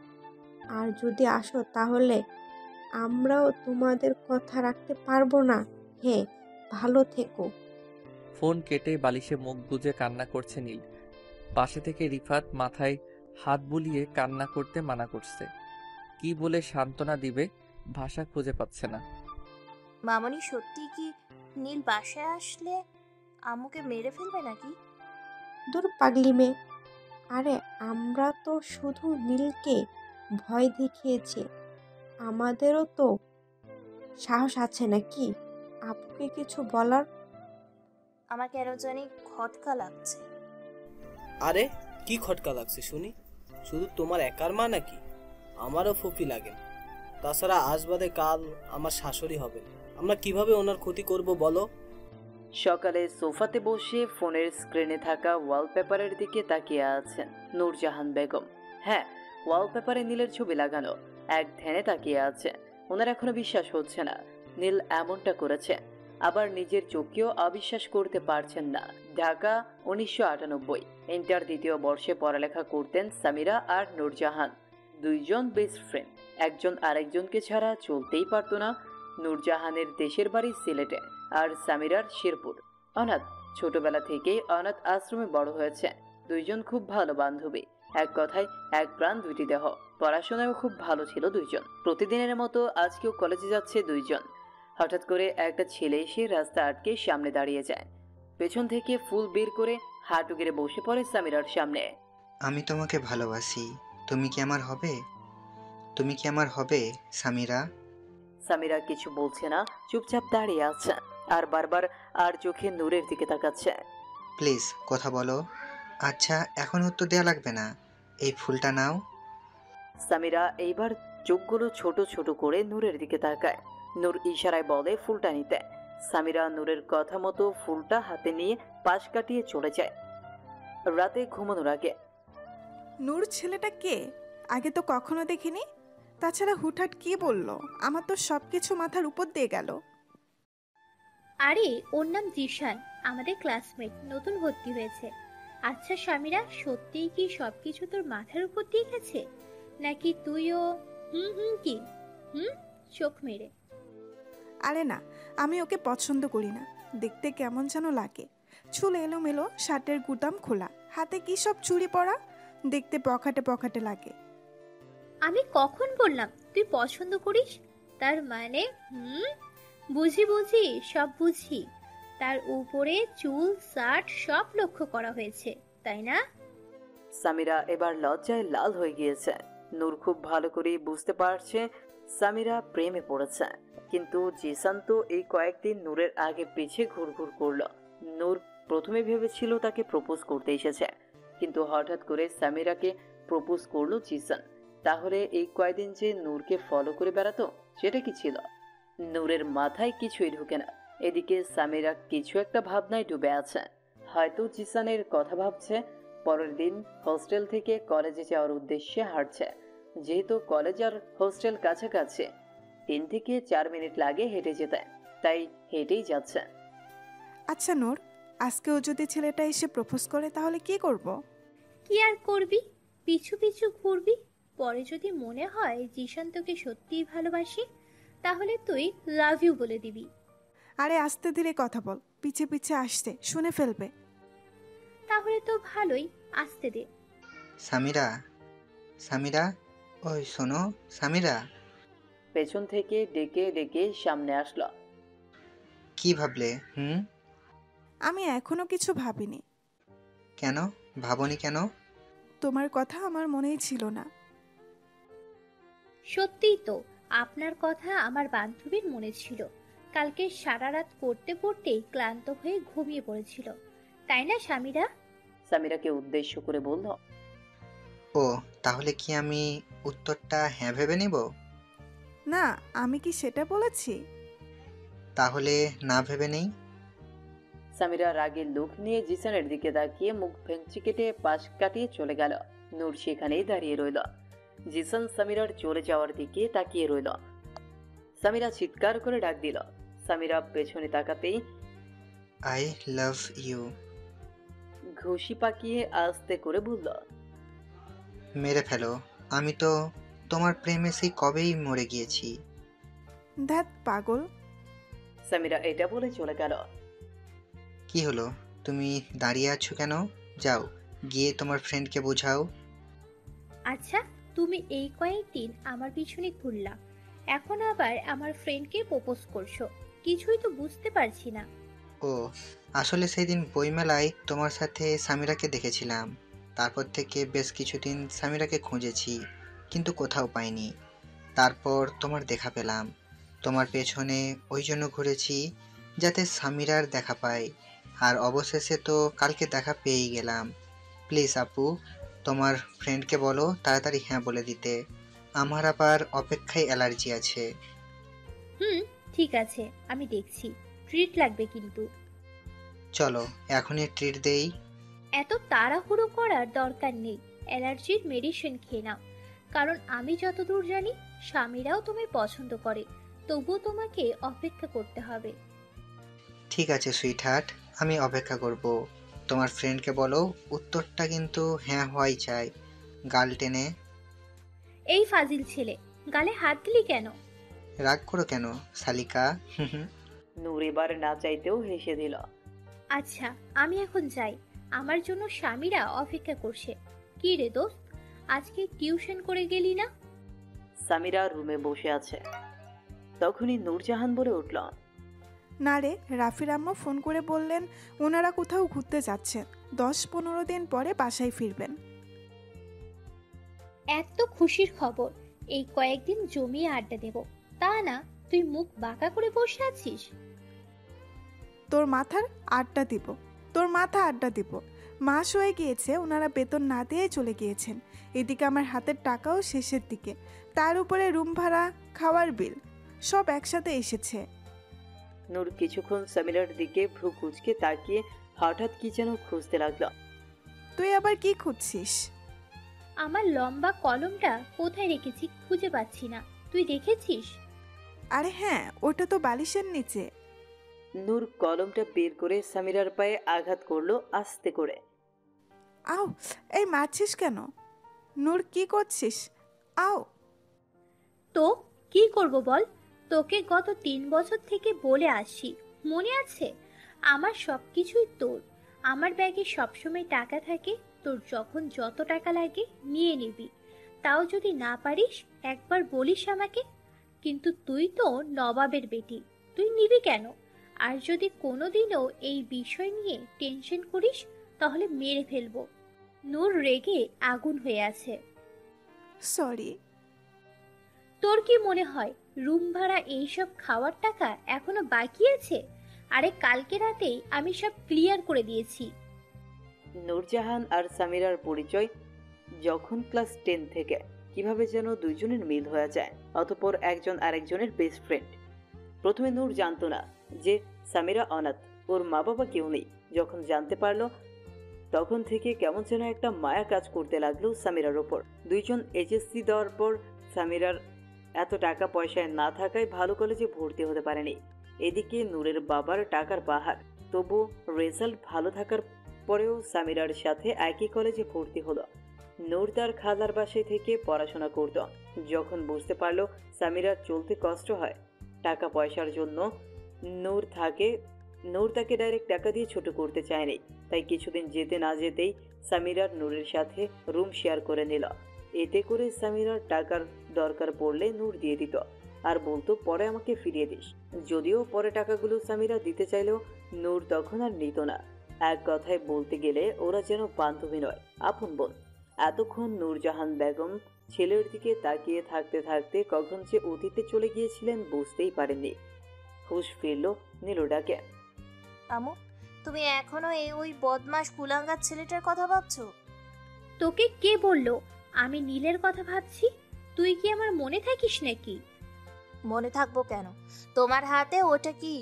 আর যদি আসো তাহলে আমরাও তোমাদের কথা রাখতে পারবো না। হ্যাঁ, ভালো থেকো। ফোন কেটে বালিশে মুখ গুজে কান্না করছে নীল। পাশে থেকে রিফাত মাথায় হাত বুলিয়ে কান্না করতে মানা করছে। কি বলে সান্ত্বনা দিবে ভাষা খুঁজে পাচ্ছে না। মামনি, সত্যি কি নীল বাসায় আসলে আম্মুকে মেরে ফেলবে নাকি? দূর পাগলি মেয়ে। আরে আমরা তো শুধু নীলকে ভয় দেখিয়েছি, আমাদেরও তো সাহস আছে নাকি আপুকে কিছু বলার? আমার কেন জানি খটকা লাগছে। আরে কি খটকা লাগছে শুনি? শুধু তোমার একার মা নাকি? আমারও ফুপি লাগে। তাছাড়া আজ বাদে কাল আমার শাশুড়ি হবে। আমরা কিভাবে ওনার ক্ষতি করব বলো? সকালে সোফাতে বসে ফোনের স্ক্রিনে থাকা ওয়ালপেপারের দিকে তাকিয়ে আছেন নূরজাহান বেগম। হ্যাঁ, ওয়ালপেপারে নীলের ছবি লাগানো। এক ধ্যানে তাকিয়ে আছে। ওনার এখনো বিশ্বাস হচ্ছে না নীল এমনটা করেছে। আবার নিজের চোখকেও অবিশ্বাস করতে পারছেন না। ঢাকা 1998। ইন্টার দ্বিতীয় বর্ষে পড়ালেখা করতেন সামিরা আর নূরজাহান, দুইজন বেস্ট ফ্রেন্ড। একজন আরেকজনকে ছাড়া চলতেই পারতো না। নূরজাহানের দেশের বাড়ি সিলেটে আর সামিরার শেরপুর। অনাথ, ছোটবেলা থেকেই অনাথ আশ্রমে বড় হয়েছে। দুইজন খুব ভালো বান্ধবী, এক কথায় এক প্রাণ দুইটি দেহ। পড়াশোনায়ও খুব ভালো ছিল দুইজন। প্রতিদিনের মতো আজকেও কলেজে যাচ্ছে দুইজন। হঠাৎ করে একটা ছেলে এসে রাস্তা আটকে সামনে দাঁড়িয়ে যায়। পেছন থেকে ফুল বের করে হাঁটু গেড়ে বসে পড়ে সামিরার সামনে। আমি তোমাকে ভালোবাসি, তুমি কি আমার হবে? তুমি কি আমার হবে সামিরা? সামিরা কিছু বলছে না, চুপচাপ দাঁড়িয়ে আছে আর বারবার আর চোখে নূরের দিকে তাকাচ্ছে। প্লিজ কথা বলো। আচ্ছা, এখন উত্তর দেওয়া লাগবে না, এই ফুলটা নাও। সামিরা এইবার চোখগুলো ছোট ছোট করে নূরের দিকে তাকায়। নূর ইশারায় বলে ফুলটা নিতে। সামিরা নূরের কথা মতো ফুলটা হাতে নিয়ে পাশ কাটিয়ে চলে যায়। রাতে ঘুমানোর আগে, নূর ছেলেটা কে? আগে তো কখনো দেখিনি। তাছাড়া হুটহাট কি বললো? আমার তো সব কিছু মাথার উপর দিয়ে গেল। আরে ওর নাম জিশান, আমাদের ক্লাসমেট, নতুন ভর্তি হয়েছে। আচ্ছা সামিরা, সত্যিই কি সবকিছু তোর মাথার উপর দিয়ে গেছে, নাকি তুইও কি চোখ মেরে? আরে না, আমি ওকে পছন্দ করি না। দেখতে কেমন যেন লাগে, চুল এলোমেলো, শার্টের গুদাম খোলা, হাতে কি সব চুড়ি পরা, দেখতে পকেটে পকেটে লাগে। আমি কখন বললাম তুই পছন্দ করিস? তার মানে বুঝি বুঝি, সব বুঝি। তার উপরে চুল, শার্ট সব লক্ষ্য করা হয়েছে, তাই না? সামিরা এবার লজ্জায় লাল হয়ে গিয়েছে। নূর খুব ভালো করে বুঝতে পারছে সামিরা প্রেমে পড়েছে। কিন্তু জিসান তো এই কয়েকদিন নূরের আগে পিছে ঘুরঘুর করলো। নূর প্রথমে ভেবেছিল তাকে প্রপোজ করতে এসেছে, কিন্তু হঠাৎ করে সামিরাকে প্রপোজ করলো জিসান। তাহলে এই কয়েকদিন যে নূরকে ফলো করে বেড়াতো, সেটা কি ছিল? নূরের মাথায় কিছুই ঢুকে না। এদিকে সামিরা কিছু একটা ভাবনায় ডুবে আছে। হয়তো জিসানের কথা ভাবছে। পরের দিন হোস্টেল থেকে কলেজে যাওয়ার উদ্দেশ্যে হাঁটছে। যেহেতু কলেজ আর হোস্টেল কাছাকাছি, 3 থেকে 4 মিনিট লাগে হেঁটে যেতে, তাই হেঁটেই যাচ্ছে। আচ্ছা নূর, আজকেও যদি ছেলেটা এসে প্রপোজ করে তাহলে কি করব? কি আর করবি, পিছু পিছু ঘুরবি। পরে যদি মনে হয় জিশান তোকে সত্যিই ভালোবাসি, তাহলে তুই লাভ ইউ বলে দিবি। আরে আস্তে ধীরে কথা বল, পিছে পিছে আসছে, শুনে ফেলবে। তাহলে তো ভালোই, আসতে দে। সামিরা, সামিরা, ওই শোনো সামিরা। পেছন থেকে ডেকে ডেকে সামনে আসলো। কি ভাবলে? আমি এখনো কিছু ভাবিনি। কেন ভাবনি কেন? তোমার কথা আমার মনেই ছিল না। সত্যিই তো, আপনার কথা আমার বান্ধবীর মনে ছিল। কালকে সারা রাত পড়তে পড়তেই ক্লান্ত হয়ে ঘুমিয়ে পড়েছিল, তাই না সামিরা? সামিরাকে উদ্দেশ্য করে বলল, ও তাহলে কি আমি উত্তরটা হ্যাঁ ভেবে নিব? না, আমি কি সেটা বলেছি? তাহলে না ভেবে নেই। সামিরা রাগের লুক নিয়ে জিসানের দিকে তাকিয়ে মুখ ভেঙচি কেটে পাশ কাটিয়ে চলে গেল। নূর সেখানেই দাঁড়িয়ে রইল। জিসান সামিরার চলে যাওয়ার দিকে তাকিয়ে রইল। সামিরা চিৎকার করে ডাক দিল। সামিরা পেছনে তাকাতেই আই লাভ ইউ ঘুষি পাকিয়ে আস্তে করে বলল, মেরে ফেলো, আমি তো তোমার প্রেমে সেই কবেই মরে গিয়েছি। ধ্যাত পাগল। সামিরা এটা বলে চলে গেল। কি হলো, তুমি দাঁড়িয়ে আছো কেন? যাও গিয়ে তোমার ফ্রেন্ডকে বোঝাও। আচ্ছা, তুমি এই কয়েকদিন আমার পিছনে ঘুরলা, এখন আবার আমার ফ্রেন্ডকে প্রপোজ করছো, কিছুই তো বুঝতে পারছি না। ও আসলে সেই দিন বইমেলায় তোমার সাথে সামিরাকে দেখেছিলাম। তারপর থেকে বেশ কিছুদিন সামিরাকে খুঁজেছি, কিন্তু কোথাও পাইনি। তারপর তোমার দেখা পেলাম, তোমার পেছনে ওই জন্য ঘুরেছি যাতে সামিরার দেখা পাই। আর অবশেষে তো কালকে দেখা পেয়েই গেলাম। প্লিজ আপু, তোমার ফ্রেন্ডকে বলো তাড়াতাড়ি হ্যাঁ বলে দিতে। আমার আবার অপেক্ষায় অ্যালার্জি আছে। ঠিক আছে, আমি দেখছি। ট্রিট লাগবে কিন্তু। চলো এখনই ট্রিট দেই। এত তাড়াহুড়ো করার দরকার নেই, অ্যালার্জির মেডিসিন খেয়ে নাও। কারণ আমি যতদূর জানি সামিরাও তোমায় পছন্দ করে, তবুও তোমাকে অপেক্ষা করতে হবে। ঠিক আছে সুইট হার্ট, আমি অপেক্ষা করব। তোমার ফ্রেন্ডকে বলো উত্তরটা কিন্তু হ্যাঁ হওয়াই চাই। গাল টেনে। এই ফাজিল ছেলে, গালে হাত দিলি কেন? রাগ করো কেন শালিকা? নূর এবার না চাইতেও হেসে দিল। আচ্ছা, আমি এখন যাই, আমার জন্য স্বামীরা অপেক্ষা করছে। কি রে দোস্ত, আজকে টিউশন করে গেলি না? সামিরা রুমে বসে আছে। তখনই নূরজাহান বলে উঠল, না রে, রাফির আম্মু ফোন করে বললেন ওনারা কোথাও ঘুরতে যাচ্ছেন, 10-15 দিন পরে বাসায় ফিরবেন। এত খুশির খবর, এই কয়েকদিন জমিয়ে আড্ডা দেব, তা না তুই মুখ বাঁকা করে বসে আছিস। তোর মাথার আড্ডা দিব, তোর মাথা আড্ডা দিব। মাস হয়ে গিয়েছে, ওনারা বেতন না দিয়ে চলে গিয়েছেন। এদিকে আমার হাতের টাকাও শেষের দিকে, তার উপরে রুম ভাড়া, খাওয়ার বিল সব একসাথে এসেছে। নূর কিছুক্ষণ সামিরার দিকে ভ্রু কুঁচকে তাকিয়ে হঠাৎ কি যেন খুঁজতে লাগলো। তুই আবার কি খুঁজছিস? আমার লম্বা কলমটা কোথায় রেখেছি খুঁজে পাচ্ছি না, তুই দেখেছিস? আরে হ্যাঁ, ওটা তো বালিশের নিচে। নূর কলমটা বের করে সামিরার পায়ে আঘাত করলো আস্তে করে। আও, এই মারছিস কেন? নূর কি করছিস? আও। তো কি করব বল, তোকে গত 3 বছর থেকে বলে আসছি, মনে আছে? আমার সব কিছুই তোর, আমার ব্যাগে সবসময় টাকা থাকে, তোর যখন যত টাকা লাগে নিয়ে নিবি। তাও যদি না পারিস একবার বলিস আমাকে। কিন্তু তুই তো নবাবের বেটি, তুই নিবি কেন? আর যদি কোনোদিনও এই বিষয় নিয়ে টেনশন করিস তাহলে মেরে ফেলবো। নূর রেগে আগুন হয়ে আছে। সরি। তোর কি মনে হয় রুম ভাড়া এইসব খাওয়ার টাকা এখনো বাকি আছে? আরে কালকে রাতেই আমি সব ক্লিয়ার করে দিয়েছি। নূরজাহান আর সামিরার পরিচয় যখন ক্লাস 10 থেকে, কিভাবে যেন দুইজনের মিল হয়ে যায়, অতঃপর একজন আরেকজনের বেস্ট ফ্রেন্ড। প্রথমে নূর জানতো না যে সামিরা অনাথ, ওর মা বাবা কেউ নেই। যখন জানতে পারলো তখন থেকে কেমন যেন একটা মায়া কাজ করতে লাগলো সামিরার ওপর। দুইজন এইচএসসি দেওয়ার পর সামিরার এত টাকা পয়সায় না থাকায় ভালো কলেজে ভর্তি হতে পারেনি। এদিকে নূরের বাবার টাকার পাহাড়, তবু রেজাল্ট ভালো থাকার পরেও সামিরার সাথে একই কলেজে ভর্তি হলো। নূর তার খালার বাসায় থেকে পড়াশোনা করত। যখন বুঝতে পারলো সামিরার চলতে কষ্ট হয় টাকা পয়সার জন্য, নূর তাকে ডাইরেক্ট টাকা দিয়ে ছোট করতে চায়নি। তাই কিছুদিন যেতে না যেতেই সামিরার নূরের সাথে রুম শেয়ার করে নিল। এতে করে সামিরার টাকার দরকার পড়লে নূর দিয়ে দিত আর বলতো পরে আমাকে ফিরিয়ে দিস। যদিও পরে টাকাগুলো সামিরা দিতে চাইলেও নূর তখন আর নিত না। এক কথায় বলতে গেলে ওরা যেন বান্ধবী নয়, আপন বোন। এতক্ষণ নূরজাহান বেগম ছেলের দিকে তাকিয়ে থাকতে থাকতে কখন যে অতীতে চলে গিয়েছিলেন বুঝতেই পারেননি। হুশ ফিরল নীলু ডাকে, আমু, তুমি এখনো ওই বদমাস কুলাঙ্গার ছেলেটার কথা ভাবছো? তোকে কে বললো আমি নীলের কথা ভাবছি? তুই কি আমার মনে থাকিস নাকি? মনে থাকবো কেন? তোমার হাতে ওটা কি?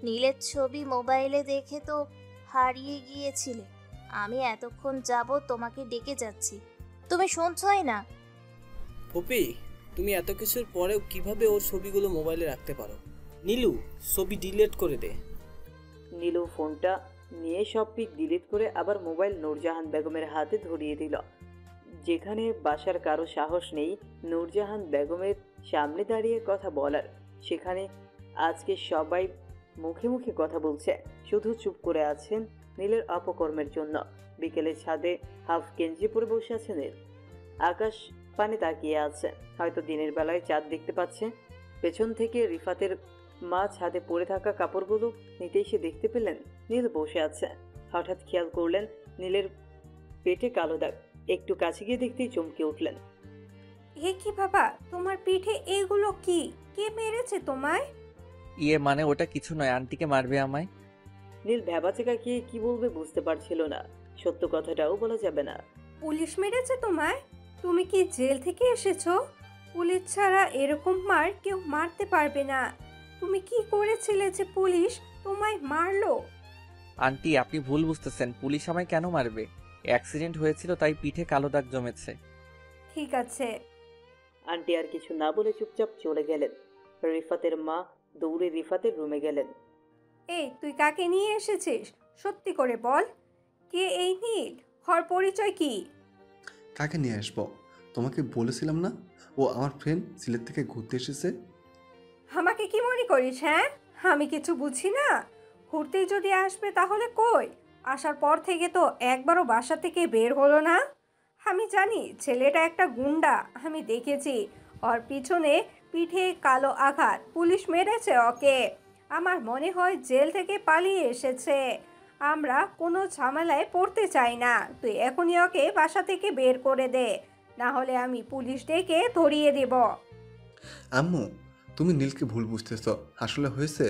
নীলের ছবি মোবাইলে দেখে তো হারিয়ে গিয়েছিলে। আমি এতক্ষণ যাবত তোমাকে ডেকে যাচ্ছি, তুমি শুনছই না। পপি, তুমি এত কিছুর পরেও কিভাবে ওর ছবিগুলো মোবাইলে রাখতে পারো? নীলু, ছবি ডিলিট করে দে। নীলু ফোনটা নিয়ে সব পিক ডিলিট করে আবার মোবাইল নূরজাহান বেগমের হাতে ধরিয়ে দিল। যেখানে বাসার কারো সাহস নেই নূরজাহান বেগমের সামনে দাঁড়িয়ে কথা বলার, সেখানে আজকে সবাই মুখে মুখে কথা বলছে, শুধু চুপ করে আছেন নীলের অপকর্মের জন্য। বিকেলে ছাদে হাফ গেঞ্জি পরে বসে আছে নীল, আকাশ পানে তাকিয়ে আছে, হয়তো দিনের বেলায় চাঁদ দেখতে পাচ্ছে। পেছন থেকে রিফাতের মা ছাদে পড়ে থাকা কাপড়গুলো নিতে এসে দেখতে পেলেন নীল বসে আছে। হঠাৎ খেয়াল করলেন নীলের পেটে কালো দাগ। একটু কাছে গিয়ে দেখতেই চমকে উঠলেন। এ কি বাবা, তোমার পিঠে এগুলো কি? কে মেরেছে তোমায়? মানে ওটা কিছু নয়, আন্টিকে মারবে আমায়। নীল ভ্যাবাচেকা খেয়ে কি বলবে বুঝতে পারছিল না, সত্য কথাটাও বলা যাবে না। পুলিশ মেরেছে তোমায়? তুমি কি জেল থেকে এসেছো? পুলিশ ছাড়া এরকম মার কেউ মারতে পারবে না। তুমি কি করেছিলে যে পুলিশ তোমায় মারলো? আন্টি, আপনি ভুল বুঝতেছেন, পুলিশ আমায় কেন মারবে? অ্যাক্সিডেন্ট হয়েছিল তাই পিঠে কালো দাগ জমেছে। ঠিক আছে। আন্টি আর কিছু না বলে চুপচাপ চলে গেলেন। রিফাতের মা দৌড়ে রিফাতের রুমে গেলেন। এই তুই কাকে নিয়ে এসেছিস? সত্যি করে বল, কে এই নীল? হর পরিচয় কি? কাকে নিয়ে আসবো? তোমাকে বলেছিলাম না, ও আমার ফ্রেন্ড সিলেট থেকে ঘুরতে এসেছে। আমাকে কি মনে করিস? হ্যাঁ, আমি কিছু বুঝি না। ঘুরতেই যদি আসবে তাহলে কই? আসার পর থেকে তো একবারও বাসা থেকে বের হলো না। আমি জানি ছেলেটা একটা গুন্ডা, আমি দেখেছি। ওর পিছনে পিঠে কালো আঘাত, পুলিশ মেরেছে ওকে। আমার মনে হয় জেল থেকে পালিয়ে এসেছে। আমরা কোনো ঝামেলায় পড়তে চাই না। তুই এখনই ওকে বাসা থেকে বের করে দে, না হলে আমি পুলিশ ডেকে ধরিয়ে দেব। আম্মু, তুমি নীলকে ভুল বুঝতেছ। আসলে হয়েছে,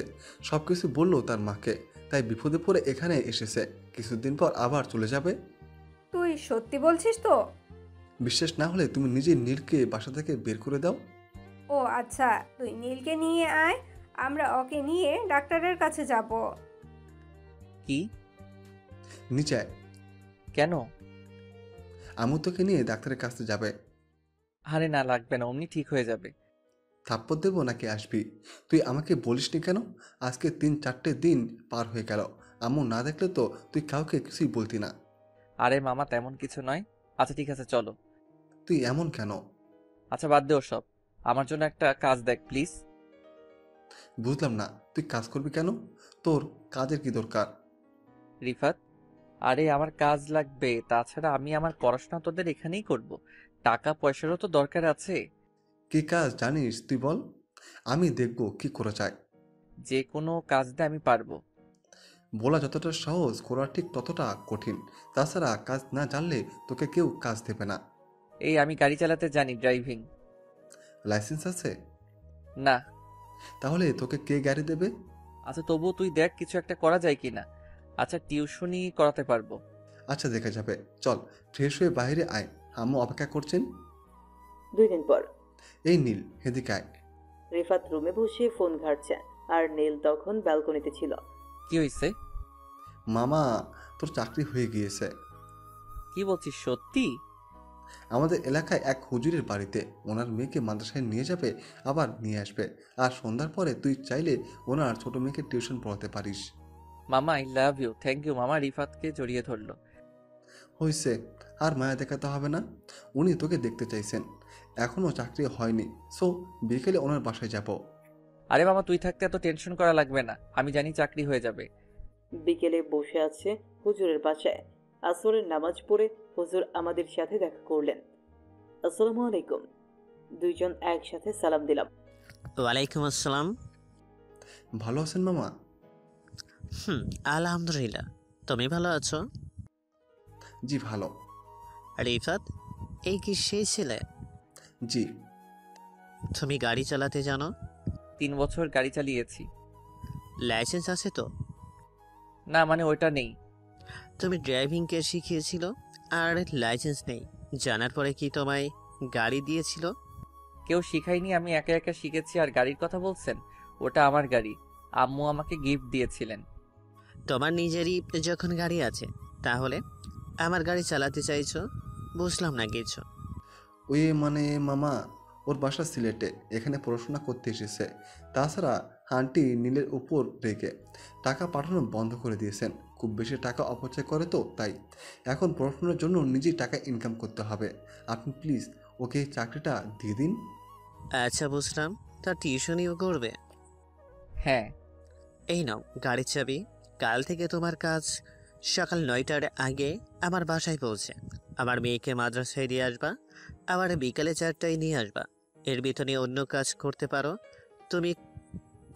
সব কিছু বললো তার মাকে, তাই বিপদে পড়ে এখানে এসেছে। কিছুদিন পর আবার চলে যাবে। তুই সত্যি বলছিস তো? বিশ্বাস না হলে তুমি নিজে নীলকে বাসা থেকে বের করে দাও। ও আচ্ছা, তুই নীলকে নিয়ে আয়, আমরা ওকে নিয়ে ডাক্তারের কাছে যাব। কি? নিচে আয়। কেন? আম্মু তোকে নিয়ে ডাক্তারের কাছে যাবে। আরে না, লাগবে না, অমনি ঠিক হয়ে যাবে। থাপ্পড় দেবো নাকি আসবি? তুই আমাকে বলিসনি কেন? আজকে 3-4টে দিন পার হয়ে গেল, আম্মু না দেখলে তো তুই কাউকে কিছুই বলতি না। আরে মামা, তেমন কিছু নয়। আচ্ছা ঠিক আছে, চলো। তুই এমন কেন? আচ্ছা বাদ দে ওসব, আমার জন্য একটা কাজ দেখ প্লিজ। বুঝলাম না, তুই কাজ করবি কেন? তোর কাজের কি দরকার? রিফাত, আরে আমার কাজ লাগবে, তাছাড়া আমি আমার পড়াশোনা তোদের এখানেই করব। টাকা পয়সারও তো দরকার আছে। কি কাজ জানিস তুই বল, আমি দেখব কি করা যায়। যে কোনো কাজ দিয়ে আমি পারবো। বলা যতটা সহজ, করা ঠিক ততটা কঠিন। তাছাড়া কাজ না জানলে তোকে কেউ কাজ দেবে না। এই আমি গাড়ি চালাতে জানি, ড্রাইভিং। লাইসেন্স আছে? না। তাহলে তোকে কে গাড়ি দেবে? আচ্ছা তবুও তুই দেখ কিছু একটা করা যায় কিনা। আচ্ছা টিউশনই করাতে পারবো। আচ্ছা দেখা যাবে, চল ফ্রেশ হয়ে বাইরে আয়, আম্মু অপেক্ষা করছেন। 2 দিন পর এই নীল, এদিকে আয়। রিফাত রুমে বসে ফোন ঘাঁটছে আর নীল তখন ব্যালকনিতে ছিল। কি হয়েছে? মামা, তোর চাকরি হয়ে গিয়েছে। কি বলছিস, সত্যি? আমাদের এলাকায় এক হুজুরের বাড়িতে ওনার মেয়েকে মাদ্রাসায় নিয়ে যাবে, আবার নিয়ে আসবে। আর সন্ধ্যার পরে তুই চাইলে ওনার ছোট মেয়েকে টিউশন পড়াতে পারিস। মামা I love you, thank you. মামা রিফাতকে জড়িয়ে ধরলো। হয়েছে, আর মায়া দেখাতে হবে না। উনি তোকে দেখতে চাইছেন, এখনও চাকরি হয়নি। সো বিকেলে ওনার বাসায় যাব। আরে মামা তুই থাকতে এত টেনশন করা লাগবে না, আমি জানি চাকরি হয়ে যাবে। বিকেলে বসে আছে হুজুরের বাসায়। আসরের নামাজ পড়ে হুজুর আমাদের সাথে দেখা করলেন। আসসালামু আলাইকুম। দুইজন একসাথে সালাম দিলাম। ওয়ালাইকুম আসসালাম। ভালো আছেন মামা? আলহামদুলিল্লাহ। তুমি ভালো আছো? জি ভালো। রিফাত, এই কি সেই ছেলে? জি। তুমি গাড়ি চালাতে জানো? 3 বছর গাড়ি চালিয়েছি। লাইসেন্স আছে তো? না মানে ওইটা নেই। তুমি ড্রাইভিং কে শিখিয়েছিল আর লাইসেন্স নেই, জানার পরে কি তোমায় গাড়ি দিয়েছিল? কেউ শিখায়নি, আমি একা একা শিখেছি। আর গাড়ির কথা বলছেন, ওটা আমার গাড়ি, আম্মু আমাকে গিফট দিয়েছিলেন। তোমার নিজেরই যখন গাড়ি আছে, তাহলে আমার গাড়ি চালাতে চাইছো? বুঝলাম না কিছু। ওই মানে মামা, ওর বাসা সিলেটে, এখানে পড়াশোনা করতে এসেছে। তাছাড়া আন্টি নীলের উপর রেখে টাকা পাঠানো বন্ধ করে দিয়েছেন। খুব বেশি টাকা অপচয় করে তো, তাই এখন পড়াশোনার জন্য নিজেই টাকা ইনকাম করতে হবে। আপনি প্লিজ ওকে চাকরিটা দিয়ে দিন। আচ্ছা বুঝলাম, তা টিউশনিও করবে? হ্যাঁ। এই নাও গাড়ির চাবি। কাল থেকে তোমার কাজ সকাল 9টার আগে আমার বাসায় পৌঁছে আমার মেয়েকে মাদ্রাসায় দিয়ে আসবা, আবার বিকালে 4টায় নিয়ে আসবা। এর ভিতরে অন্য কাজ করতে পারো। তুমি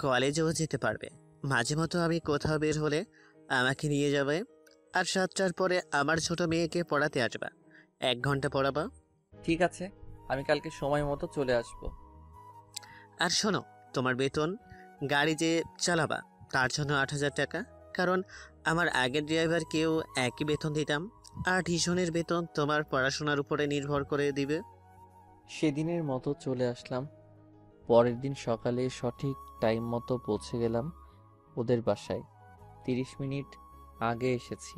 কলেজেও যেতে পারবে। মাঝে মতো আমি কোথাও বের হলে আমাকে নিয়ে যাবে। আর 7টার পরে আমার ছোট মেয়েকে পড়াতে আসবা, 1 ঘন্টা পড়াবা। ঠিক আছে, আমি কালকে সময় মতো চলে আসব। আর শোনো, তোমার বেতন গাড়ি যে চালাবা তার জন্য 8,000 টাকা, কারণ আমার আগের ড্রাইভারকেও একই বেতন দিতাম। আর টিউশনের বেতন তোমার পড়াশোনার উপরে নির্ভর করে দিবে। সেদিনের মতো চলে আসলাম। পরের দিন সকালে সঠিক টাইম মতো পৌঁছে গেলাম ওদের বাসায়। 30 মিনিট আগে এসেছি,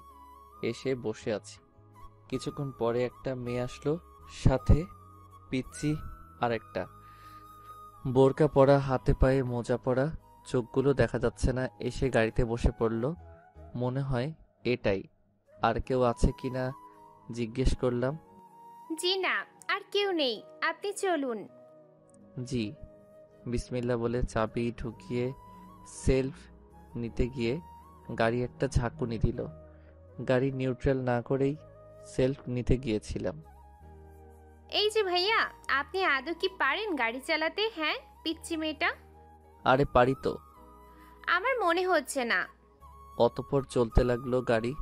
এসে বসে আছি। কিছুক্ষণ পরে একটা মেয়ে আসলো, সাথে পিচ্চি আর একটা বোরকা পরা, হাতে পায়ে মোজা পরা চোখগুলো দেখা যাচ্ছে না, এসে গাড়িতে বসে পড়ল। মনে হয় এটাই। আর কেউ আছে কি না জিজ্ঞেস করলাম। জি না, আর কেউ নেই, আপনি চলুন। জি। বিসমিল্লা বলে চাবি ঢুকিয়ে সেলফ নিতে গিয়ে গাড়ি একটা ঝাঁকুনি দিল। গাড়ি নিউট্রাল না করেই সেলফ নিতে গিয়েছিলাম। এই যে ভাইয়া, আপনি আদৌ কি পারেন গাড়ি চালাতে? হ্যাঁ, পিচ্চি মেয়েটা। আরে পারি তো। আমার মনে হচ্ছে না। অতঃপর চলতে লাগলো গাড়ি।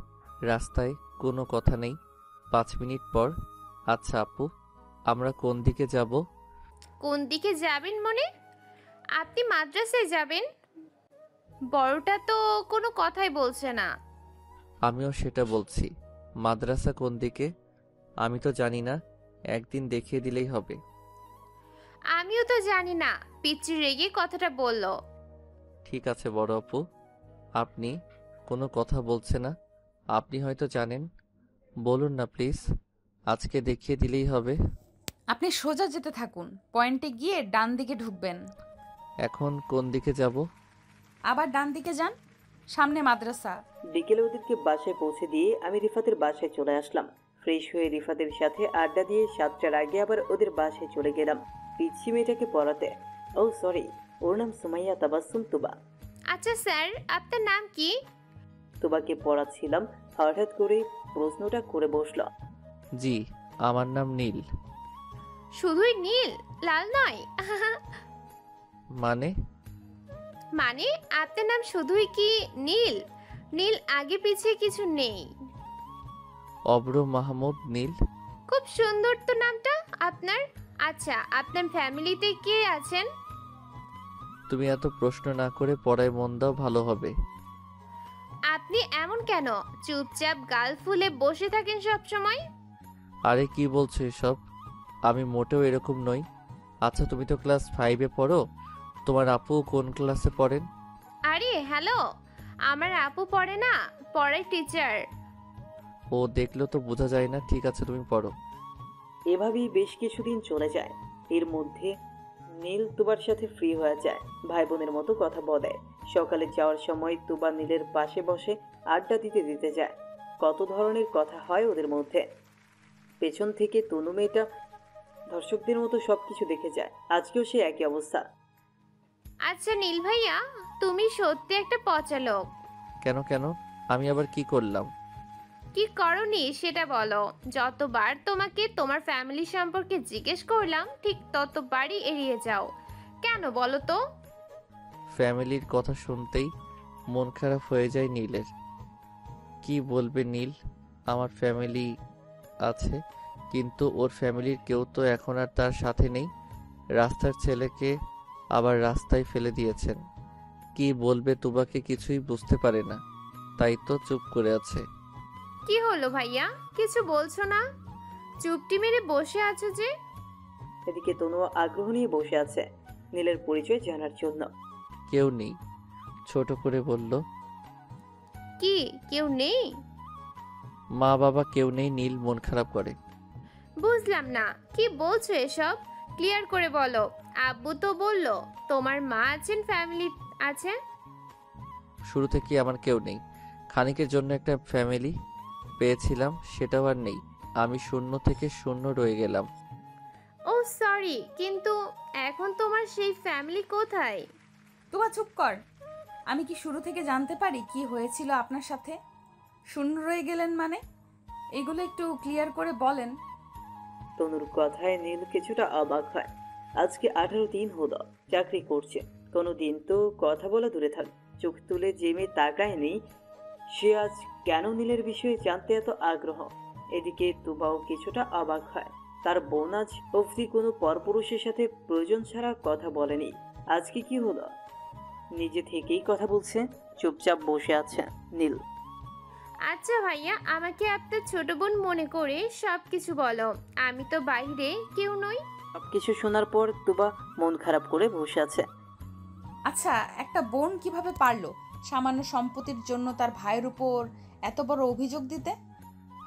রাস্তায় কোনো কথা নেই। 5 মিনিট পর, আচ্ছা আপু, আমরা কোন দিকে যাব? কোন দিকে যাবেন মনে? আপনি মাদ্রাসায় যাবেন? বড়টা তো কোনো কথাই বলছে না। আমিও সেটা বলছি। মাদ্রাসা কোন দিকে আমি তো জানি না, একদিন দেখিয়ে দিলেই হবে। আমিও তো জানি না, পিচ্চি রেগে কথাটা বলল। ঠিক আছে বড় আপু, আপনি কোনো কথা বলছে না, আপনি হয়তো জানেন, বলুন না প্লিজ, আজকে দেখিয়ে দিলেই হবে। আপনি সোজা যেতে থাকুন, পয়েন্টে গিয়ে ডান দিকে ঢুকবেন। এখন কোন দিকে যাব? আবার ডান দিকে যান, সামনে মাদ্রাসা। বিকেলে ওদেরকে বাসায় পৌঁছে দিয়ে আমি রিফাতের বাসায় চলে আসলাম। ফ্রেশ হয়ে রিফাতের সাথে আড্ডা দিয়ে 7টার আগে আবার ওদের বাসায় চলে গেলাম পিচ্ছি মেয়েটাকে পড়াতে। ও সরি, ওর নাম সুমাইয়া তাবাসসুম তুবা। আচ্ছা স্যার, আপনার নাম কি? তুবাকে পড়াচ্ছিলাম, হঠাৎ করে প্রশ্নটা করে বসলো। জি, আমার নাম নীল। শুধুই নীল, লাল নয়? মানে? মানে আপনার নাম শুধুই কি নীল? নীল আগে পিছিয়ে কিছু নেই? অব্র মাহমুদ নীল। খুব সুন্দর তো নামটা আপনার। আচ্ছা, আপনার ফ্যামিলিতে কে আছেন? তুমি এত প্রশ্ন না করে পড়ায় মন দাও, ভালো হবে। আপনি এমন কেন? চুপচাপ গাল ফুলে বসে থাকেন সব সময়। আরে কি বলছো এসব? আমি মোটেও এরকম নই। আচ্ছা তুমি তো ক্লাস 5-এ পড়ো, তোমার আপু কোন ক্লাসে পড়েন? আরে হ্যালো, আমার আপু পড়ে না, পড়ায় টিচার। ও দেখলেও তো বোঝা যায় না। ঠিক আছে তুমি পড়ো। এভাবেই বেশ কিছুদিন চলে যায়। এর মধ্যে নীল তুবার সাথে ফ্রি হয়ে যায়, ভাই বোনের মতো কথা বলে। সকালে যাওয়ার সময় তুবা নীলের পাশে বসে আড্ডা দিতে দিতে যায়। কত ধরনের কথা হয় ওদের মধ্যে। পেছন থেকে তনু মেয়েটা দর্শকদের মতো সবকিছু দেখে যায়। আজকেও সে একই অবস্থা। আচ্ছা নীল ভাইয়া, তুমি সত্যি একটা পচা লোক। কেন কেন? আমি আবার কি করলাম? কি করনি সেটা বলো। যতবার তোমাকে তোমার ফ্যামিলি সম্পর্কে জিজ্ঞেস করলাম, ঠিক ততবারই এড়িয়ে যাও। কেন বলো তো? ফ্যামিলির কথা শুনতেই মন খারাপ হয়ে যায় নীলের। কি বলবে নীল, আমার ফ্যামিলি আছে, কিন্তু ওর ফ্যামিলির কেউ তো এখন আর তার সাথে নেই। রাস্তার ছেলেকে আবার রাস্তায় ফেলে দিয়েছেন। কি বলবে তুবাকে কিছুই বুঝতে পারে না, তাই তো চুপ করে আছে। কি হলো ভাইয়া, কিছু বলছো না? চুপটি মেরে বসে আছো যে? এদিকে তনু আগ্রহ নিয়ে বসে আছে নীলের পরিচয় জানার জন্য। কেউ নেই, ছোট করে বলল। কি কেউ নেই? মা বাবা কেউ নেই। নীল মন খারাপ করে। বুঝলাম না, কি বলছো এসব? ক্লিয়ার করে বলো। আব্বু তো বললো তোমার মা আছেন, ফ্যামিলি আছে। শুরু থেকে আমার কেউ নেই। খানিকের জন্য একটা ফ্যামিলি পেয়েছিলাম, সেটাও আর নেই। আমি শূন্য থেকে শূন্য রয়ে গেলাম। ও সরি, কিন্তু এখন তোমার সেই ফ্যামিলি কোথায়? তোমার চুপ কর। আমি কি শুরু থেকে জানতে পারি কি হয়েছিল আপনার সাথে? শূন্য রয়ে গেলেন মানে? এগুলো একটু ক্লিয়ার করে বলেন। তনুর কথায় নীল কিছুটা অবাক হয়। আজকে 18 দিন হলো চাকরি করছে, কোনোদিন তো কথা বলা দূরে থাক, চোখ তুলে যে মেয়ে তাকায়নি, সে আজ কেন নীলের বিষয়ে জানতে এত আগ্রহ। এদিকে তুবাও কিছুটা অবাক হয়। তার বোন আজ অবধি কোনো পরপুরুষের সাথে প্রয়োজন ছাড়া কথা বলেনি। আজকে কি হলো? নিজে থেকেই কথা বলছে, চুপচাপ বসে আছে নীল। আচ্ছা ভাইয়া, আমাকে আপনার ছোট বোন মনে করে সবকিছু বলো। আমি তো বাইরে কেউ নই। সবকিছু শোনার পর তুবা মন খারাপ করে বসে আছে। আচ্ছা, একটা বোন কিভাবে পারলো সামান্য সম্পত্তির জন্য তার ভাইয়ের উপর এত বড় অভিযোগ দিতে?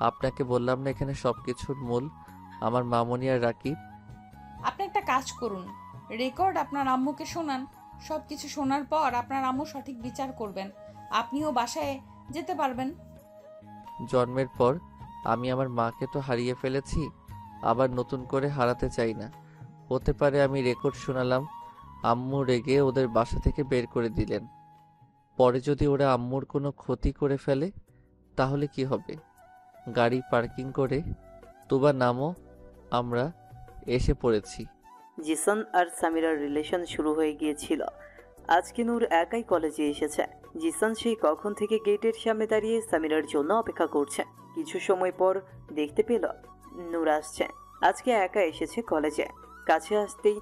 আপনাকে বললাম না, এখানে সবকিছুর মূল আমার মামনি আর রাকিব। আপনি একটা কাজ করুন, রেকর্ড আপনার আম্মুকে শোনান, সব কিছু শোনার পর আপনার আম্মু সঠিক বিচার করবেন, আপনিও বাসায় যেতে পারবেন। জন্মের পর আমি আমার মাকে তো হারিয়ে ফেলেছি, আবার নতুন করে হারাতে চাই না। হতে পারে আমি রেকর্ড শোনালাম, আম্মু রেগে ওদের বাসা থেকে বের করে দিলেন। পরে যদি ওরা আম্মুর কোনো ক্ষতি করে ফেলে তাহলে কি হবে? গাড়ি পার্কিং করে তুবা নামো, আমরা এসে পড়েছি। জিসান আর সামিরার রিলেশন শুরু হয়ে গিয়েছিল। আজকে নূর একাই কলেজে এসেছে। জিসান সেই কখন থেকে গেটের সামনে দাঁড়িয়ে সামিরার জন্য অপেক্ষা করছে। কিছু সময় পর দেখতে পেল নূর আসছে। আজকে একা এসেছে কলেজে। কাছে আসতেই,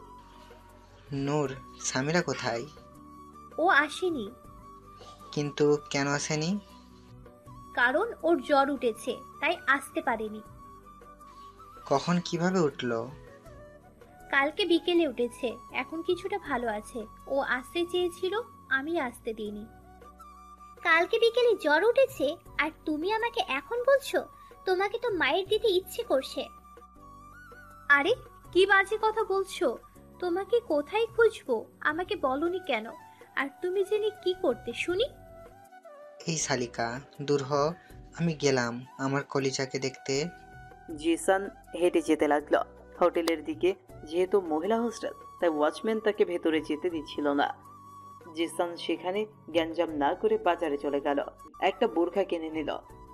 নূর, সামিরা কোথায়? ও আসেনি। কিন্তু কেন আসেনি? কারণ ওর জ্বর উঠেছে, তাই আসতে পারেনি। কখন কিভাবে উঠলো? কালকে বিকেলে উঠেছে, এখন কিছুটা ভালো আছে। ও আসতে চেয়েছিল, আমি আসতে দিইনি। কালকে বিকেলে জ্বর উঠেছে আর তুমি আমাকে এখন বলছো? তোমাকে তো মায়ের দিতে ইচ্ছে করছে। আরে কি বাজে কথা বলছো? তোমাকে কোথায় খুঁজবো? আমাকে বলনি কেন? আর তুমি জেনে কি করতে শুনি? এই শালিকা, দূর হ, আমি গেলাম আমার কলিজাকে দেখতে। জিসান হেঁটে যেতে লাগলো হোটেলের দিকে। যেহেতু মহিলা হোস্টেল, তাই ওয়াচম্যান তাকে ভেতরে যেতে দিচ্ছিল না। জিসান সেখানে গ্যাঞ্জাম না করে বাজারে চলে গেল। একটা বোরখা কিনে নিল,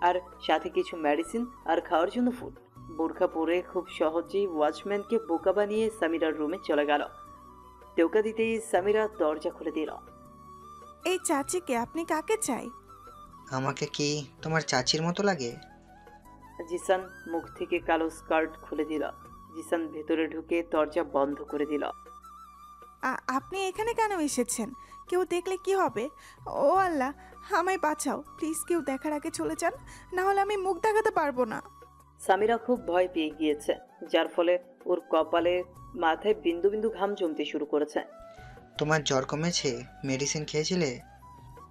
আর সাথে কিছু মেডিসিন আর খাওয়ার জন্য ফুড। বোরখা পরে খুব সহজেই ওয়াচম্যানকে বোকা বানিয়ে সামিরার রুমে চলে গেল। টোকা দিতেই সামিরা দরজা খুলে দিল। এই চাচিকে আপনি কাকে চাই? আমাকে কি তোমার চাচির মতো লাগে? জিসান মুখ থেকে কালো স্কার্ট খুলে দিল। জিসান ভেতরে ঢুকে দরজা বন্ধ করে দিল। আপনি এখানে কেন এসেছেন? কেউ দেখলে কি হবে? ও আল্লাহ, আমায় বাঁচাও প্লিজ। কেউ দেখার আগে চলে যান, না হলে আমি মুখ দেখাতে পারবো না। সামিরা খুব ভয় পেয়ে গিয়েছে, যার ফলে ওর কপালে মাথায় বিন্দু বিন্দু ঘাম জমতে শুরু করেছে। তোমার জ্বর কমেছে? মেডিসিন খেয়েছিলে?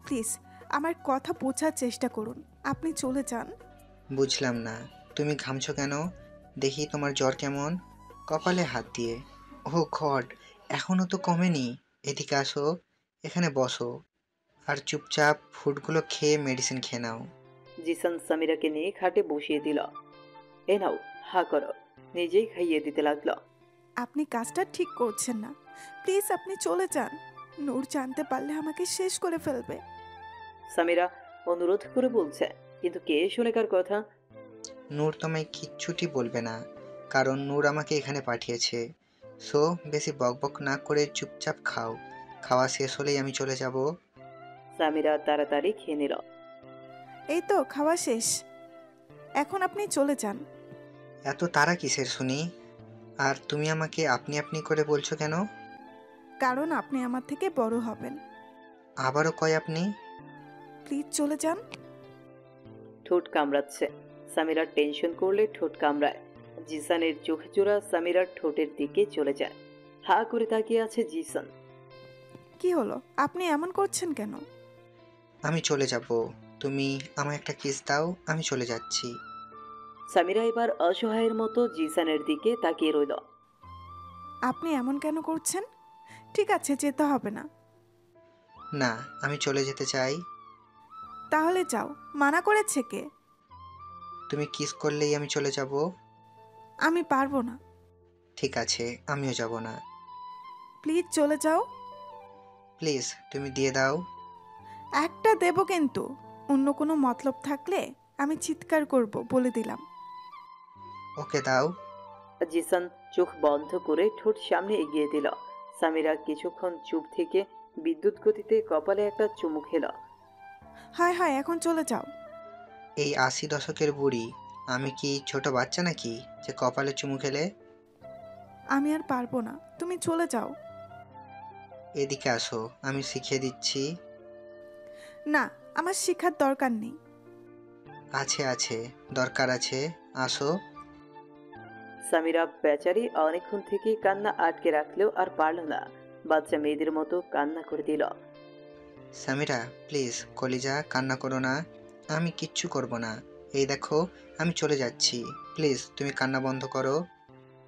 প্লিজ আমার কথা বোঝার চেষ্টা করুন, আপনি চলে যান। বুঝলাম না, তুমি ঘামছো কেন? দেখি তোমার জ্বর কেমন। কপালে হাত দিয়ে। ও গড, এখনো তো কমেনি। এদিকে আসো, এখানে বসো, আর চুপচাপ ফুডগুলো খেয়ে মেডিসিন খেয়ে নাও। জিসান সামিরাকে নিয়ে খাটে বসিয়ে দিল। এ নাও, হা করো। নিজেই খাইয়ে দিতে লাগলো। আপনি কাজটা ঠিক করছেন না, প্লিজ আপনি চলে যান। নূর জানতে পারলে আমাকে শেষ করে ফেলবে। সামিরা অনুরোধ করে বলছে, কিন্তু কে শুনে কার কথা? নূর তোমায় কিচ্ছুটি বলবে না, কারণ নূর আমাকে এখানে পাঠিয়েছে। সো বেশি বকবক না করে চুপচাপ খাও। খাওয়া শেষ হলেই আমি চলে যাব। সামিরা তাড়াতাড়ি খেয়ে নিল। এই তো খাওয়া শেষ, এখন আপনি চলে যান। এত তাড়া কিসের শুনি? আর তুমি আমাকে আপনি আপনি করে বলছো কেন? কারণ আপনি আমার থেকে বড় হবেন। আবারও কয় আপনি? প্লিজ চলে যান। ঠোঁট কামড়াচ্ছে। সামিরার টেনশন করলে ঠোঁট কামড়ায়। জিসানের চোখে জোড়া সামিরার ঠোঁটের দিকে চলে যায়। হা করে তাকিয়ে আছে জিসান। কি হলো, আপনি এমন করছেন কেন? আমি চলে যাব, তুমি আমায় একটা কিস দাও, আমি চলে যাচ্ছি। সামিরা এবার অসহায়ের মতো জিসানের দিকে তাকিয়ে রইল। আপনি এমন কেন করছেন? ঠিক আছে, যেতে হবে না। না, আমি চলে যেতে চাই। তাহলে যাও, মানা করেছে কে? তুমি কিস করলেই আমি চলে যাব। আমি পারবো না। ঠিক আছে, আমিও যাব না। প্লিজ চলে যাও। প্লিজ তুমি দিয়ে দাও। একটা দেব, কিন্তু অন্য কোনো মতলব থাকলে আমি চিৎকার করব, বলে দিলাম। ওকে দাও। জিসান চোখ বন্ধ করে ঠোঁট সামনে এগিয়ে দিল। সামিরা কিছুক্ষণ চুপ থেকে বিদ্যুৎ গতিতে কপালে একটা চুমু খেল। হায় হায়, এখন চলে যাও। এই 80 দশকের বুড়ি, আমি কি ছোট বাচ্চা নাকি যে কপালে চুমু খেলে? আমি আর পারবো না, তুমি চলে যাও। এদিকে আসো, আমি শিখিয়ে দিচ্ছি। না, আমার শেখার দরকার নেই। আছে আছে, দরকার আছে, আসো। সামিরা বেচারি অনেকক্ষণ থেকে কান্না আটকে রাখলেও আর পারল না। বাচ্চা মেয়েদের মতো কান্না করে দিল। সামিরা প্লিজ, কলিজা কান্না করো না, আমি কিচ্ছু করব না। এই দেখো, আমি চলে যাচ্ছি, প্লিজ তুমি কান্না বন্ধ করো।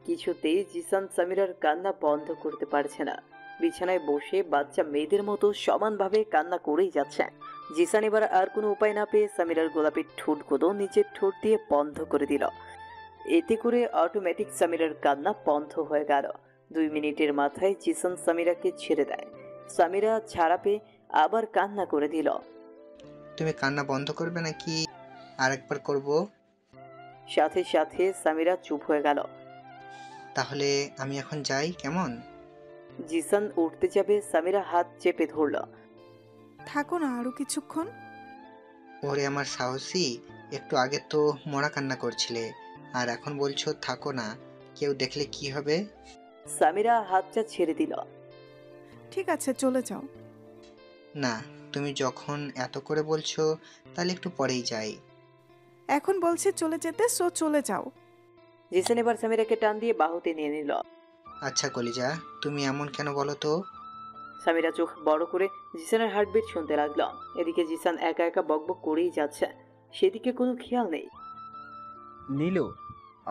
কিছুতেই জিসান সামিরার কান্না বন্ধ করতে পারছে না। বিছানায় বসে বাচ্চা মেয়েদের মতো সমানভাবে কান্না করেই যাচ্ছে। জিসান এবার আর কোনো উপায় না পেয়ে সামিরার গোলাপি ঠোঁটগুলো নিজের ঠোঁট দিয়ে বন্ধ করে দিল। এতে করে অটোমেটিক সামিরার কান্না বন্ধ হয়ে গেল। 2 মিনিটের মাথায় জিসান সামিরাকে ছেড়ে দেয়। সামিরা ছাড়া পেয়ে আবার কান্না করে দিল। তুমি কান্না বন্ধ করবে নাকি আরেকবার করব? সাথে সাথে সামিরা চুপ হয়ে গেল। তাহলে আমি এখন যাই, কেমন? জিসান উঠতে যাবে, সামিরা হাত চেপে ধরল। থাকো না আরো কিছুক্ষণ। ওরে আমার সাহসী, একটু আগে তো মরা কান্না করছিলে, আর এখন বলছো থাকো না, কেউ দেখলে কি হবে? সামিরা হাতটা ছেড়ে দিল। ঠিক আছে, চলে যাও। না, তুমি যখন এত করে বলছো তাহলে একটু পরেই যাই। এখন বলছি চলে যেতে, সো চলে যাও। জিসান এবার সামিরাকে টান দিয়ে বাহুতে নিয়ে নিল। আচ্ছা কলিজা, তুমি এমন কেন বলো তো? সামিরা চোখ বড় করে জিসানের হার্টবিট শুনতে লাগলো। এদিকে জিসান একা একা বকবক করেই যাচ্ছে, সেদিকে কোনো খেয়াল নেই। নীলু,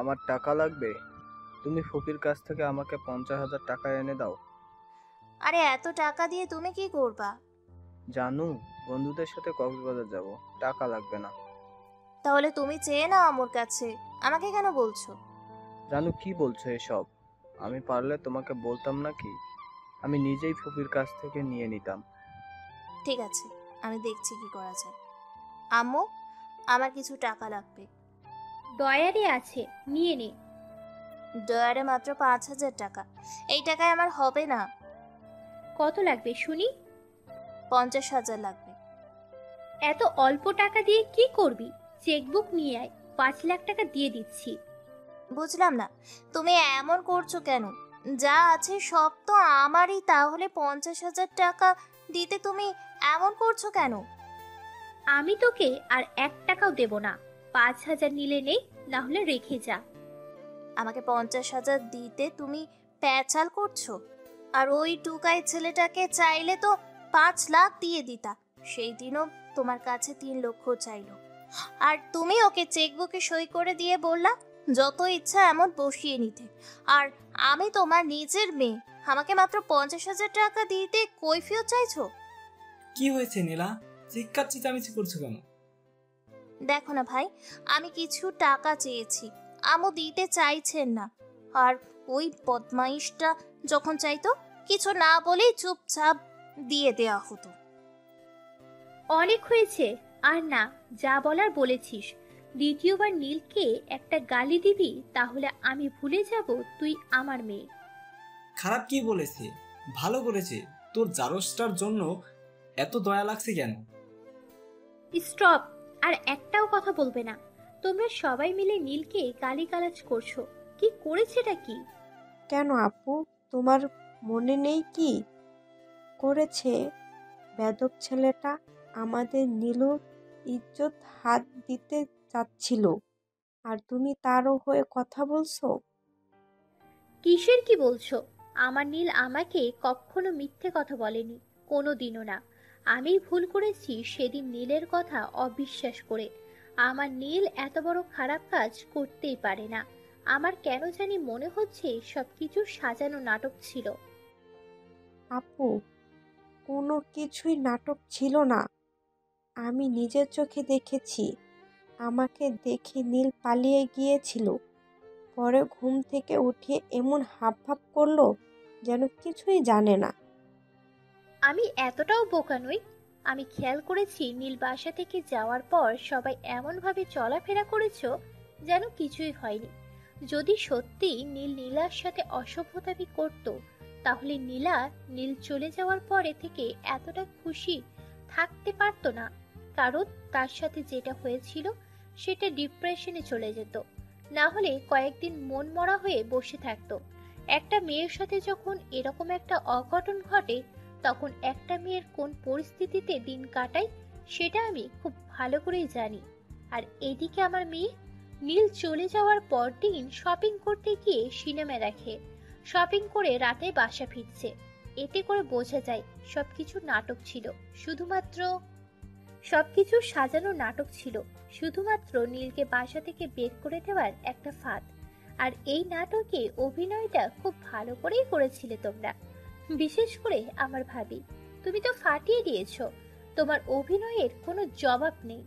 আমার টাকা লাগবে। তুমি ফুপির কাছ থেকে আমাকে 50,000 টাকা এনে দাও। আরে এত টাকা দিয়ে তুমি কি করবা? জানু, বন্ধুদের সাথে কক্সবাজার যাব, টাকা লাগবে না। তাহলে তুমি চেয়ে নাও আমার কাছে, আমাকে কেন বলছো? জানু, কি বলছো এসব? আমি পারলে তোমাকে বলতাম নাকি? আমি নিজেই ফুপির কাছ থেকে নিয়ে নিতাম। ঠিক আছে, আমি দেখছি কি করা যায়। আম্মু, আমার কিছু টাকা লাগবে। ডয়ারে আছে, নিয়ে নে। ডয়ারে মাত্র 5,000 টাকা, এই টাকায় আমার হবে না। কত লাগবে শুনি? 50,000 লাগবে। এত অল্প টাকা দিয়ে কি করবি? চেকবুক নিয়ে আয়, 5 লাখ টাকা দিয়ে দিচ্ছি। বুঝলাম না, তুমি এমন করছো কেন? যা আছে সব তো আমারই, তাহলে 50,000 টাকা দিতে তুমি এমন করছো কেন? আমি তোকে আর 1 টাকাও দেব না। 5,000 নিলে নে, না হলে রেখে যা। আমাকে 50,000 দিতে তুমি প্যাচাল করছো? আর ওই টুকাই ছেলেটাকে চাইলে তো 5 লাখ দিয়ে দিতা। সেই দিনও তোমার কাছে 3 লক্ষ চাইলো, আর তুমি ওকে চেকবুকে সই করে দিয়ে বললা যত ইচ্ছা এমন বসিয়ে নিতে। আর আমি তোমার নিজের মেয়ে, আমাকে মাত্র 50,000 টাকা দিতে কৈফিয়ত চাইছো? কি হয়েছে নীলা, চিৎকার চেঁচামেচি করছো কেন? দেখো না ভাই, আমি কিছু টাকা চেয়েছি, আমও দিতে চাইছেন না। আর ওই বদমাইশটা যখন চাইতো, কিছু না বলেই চুপচাপ দিয়ে দেওয়া হতো। অনেক হয়েছে, আর না, যা বলার বলেছিস। দ্বিতীয়বার নীলকে একটা গালি দিবি, তাহলে আমি ভুলে যাব তুই আমার মেয়ে। খারাপ কি বলেছে? ভালো করেছে। তোর জারসটার জন্য এত দয়া লাগছে কেন? স্টপ, আর একটাও কথা বলবে না। তোমরা সবাই মিলে নীলকে গালিগালাজ করছো, কি করেছেটা কি? কেন আপু, তোমার মনে নেই কি করেছে? বেদব ছেলেটা আমাদের নীলুর ইজ্জত হাত দিতে চাচ্ছিল, আর তুমি তারও হয়ে কথা বলছো? কিসের কি বলছো? আমার নীল আমাকে কখনো মিথ্যে কথা বলেনি, কোনো দিনও না। আমি ভুল করেছি সেদিন নীলের কথা অবিশ্বাস করে। আমার নীল এত বড় খারাপ কাজ করতেই পারে না। আমার কেন জানি মনে হচ্ছে সবকিছু সাজানো নাটক ছিল। আপু, কোনো কিছুই নাটক ছিল না। আমি নিজের চোখে দেখেছি। আমাকে দেখে নীল পালিয়ে গিয়েছিল, পরে ঘুম থেকে উঠিয়ে এমন হাবভাব করলো যেন কিছুই জানে না। আমি এতটাও বোকা নই। আমি খেয়াল করেছি নীল বাসা থেকে যাওয়ার পর সবাই এমনভাবে চলাফেরা করেছো যেন কিছুই হয়নি। যদি সত্যি নীল নীলার সাথে অসভ্যতামি করতো, তাহলে নীল চলে যাওয়ার পরে থেকে এতটা খুশি থাকতে পারতো না। কারণ তার সাথে যেটা হয়েছিল সেটা ডিপ্রেশনে চলে যেত, না হলে কয়েকদিন মন মরা হয়ে বসে থাকতো। একটা মেয়ের সাথে যখন এরকম একটা অঘটন ঘটে, তখন একটা মেয়ের কোন পরিস্থিতিতে দিন কাটায় সেটা আমি খুব ভালো করেই জানি। আর এদিকে আমার মেয়ে নীল চলে যাওয়ার পর দিন শপিং করতে গিয়ে সিনেমা দেখে, শপিং করে রাতে বাসা ফিরছে। এতে করে বোঝা যায় সবকিছু নাটক ছিল, সবকিছু সাজানো নাটক ছিল, শুধুমাত্র নীলকে বাসা থেকে বের করে দেওয়ার একটা ফাঁদ। আর এই নাটকে অভিনয়টা খুব ভালো করেই করেছিলে তোমরা। বিশেষ করে আমার ভাবি। তুমি তো ফাটিয়ে দিয়েছো, তোমার অভিনয়ের কোনো জবাব নেই।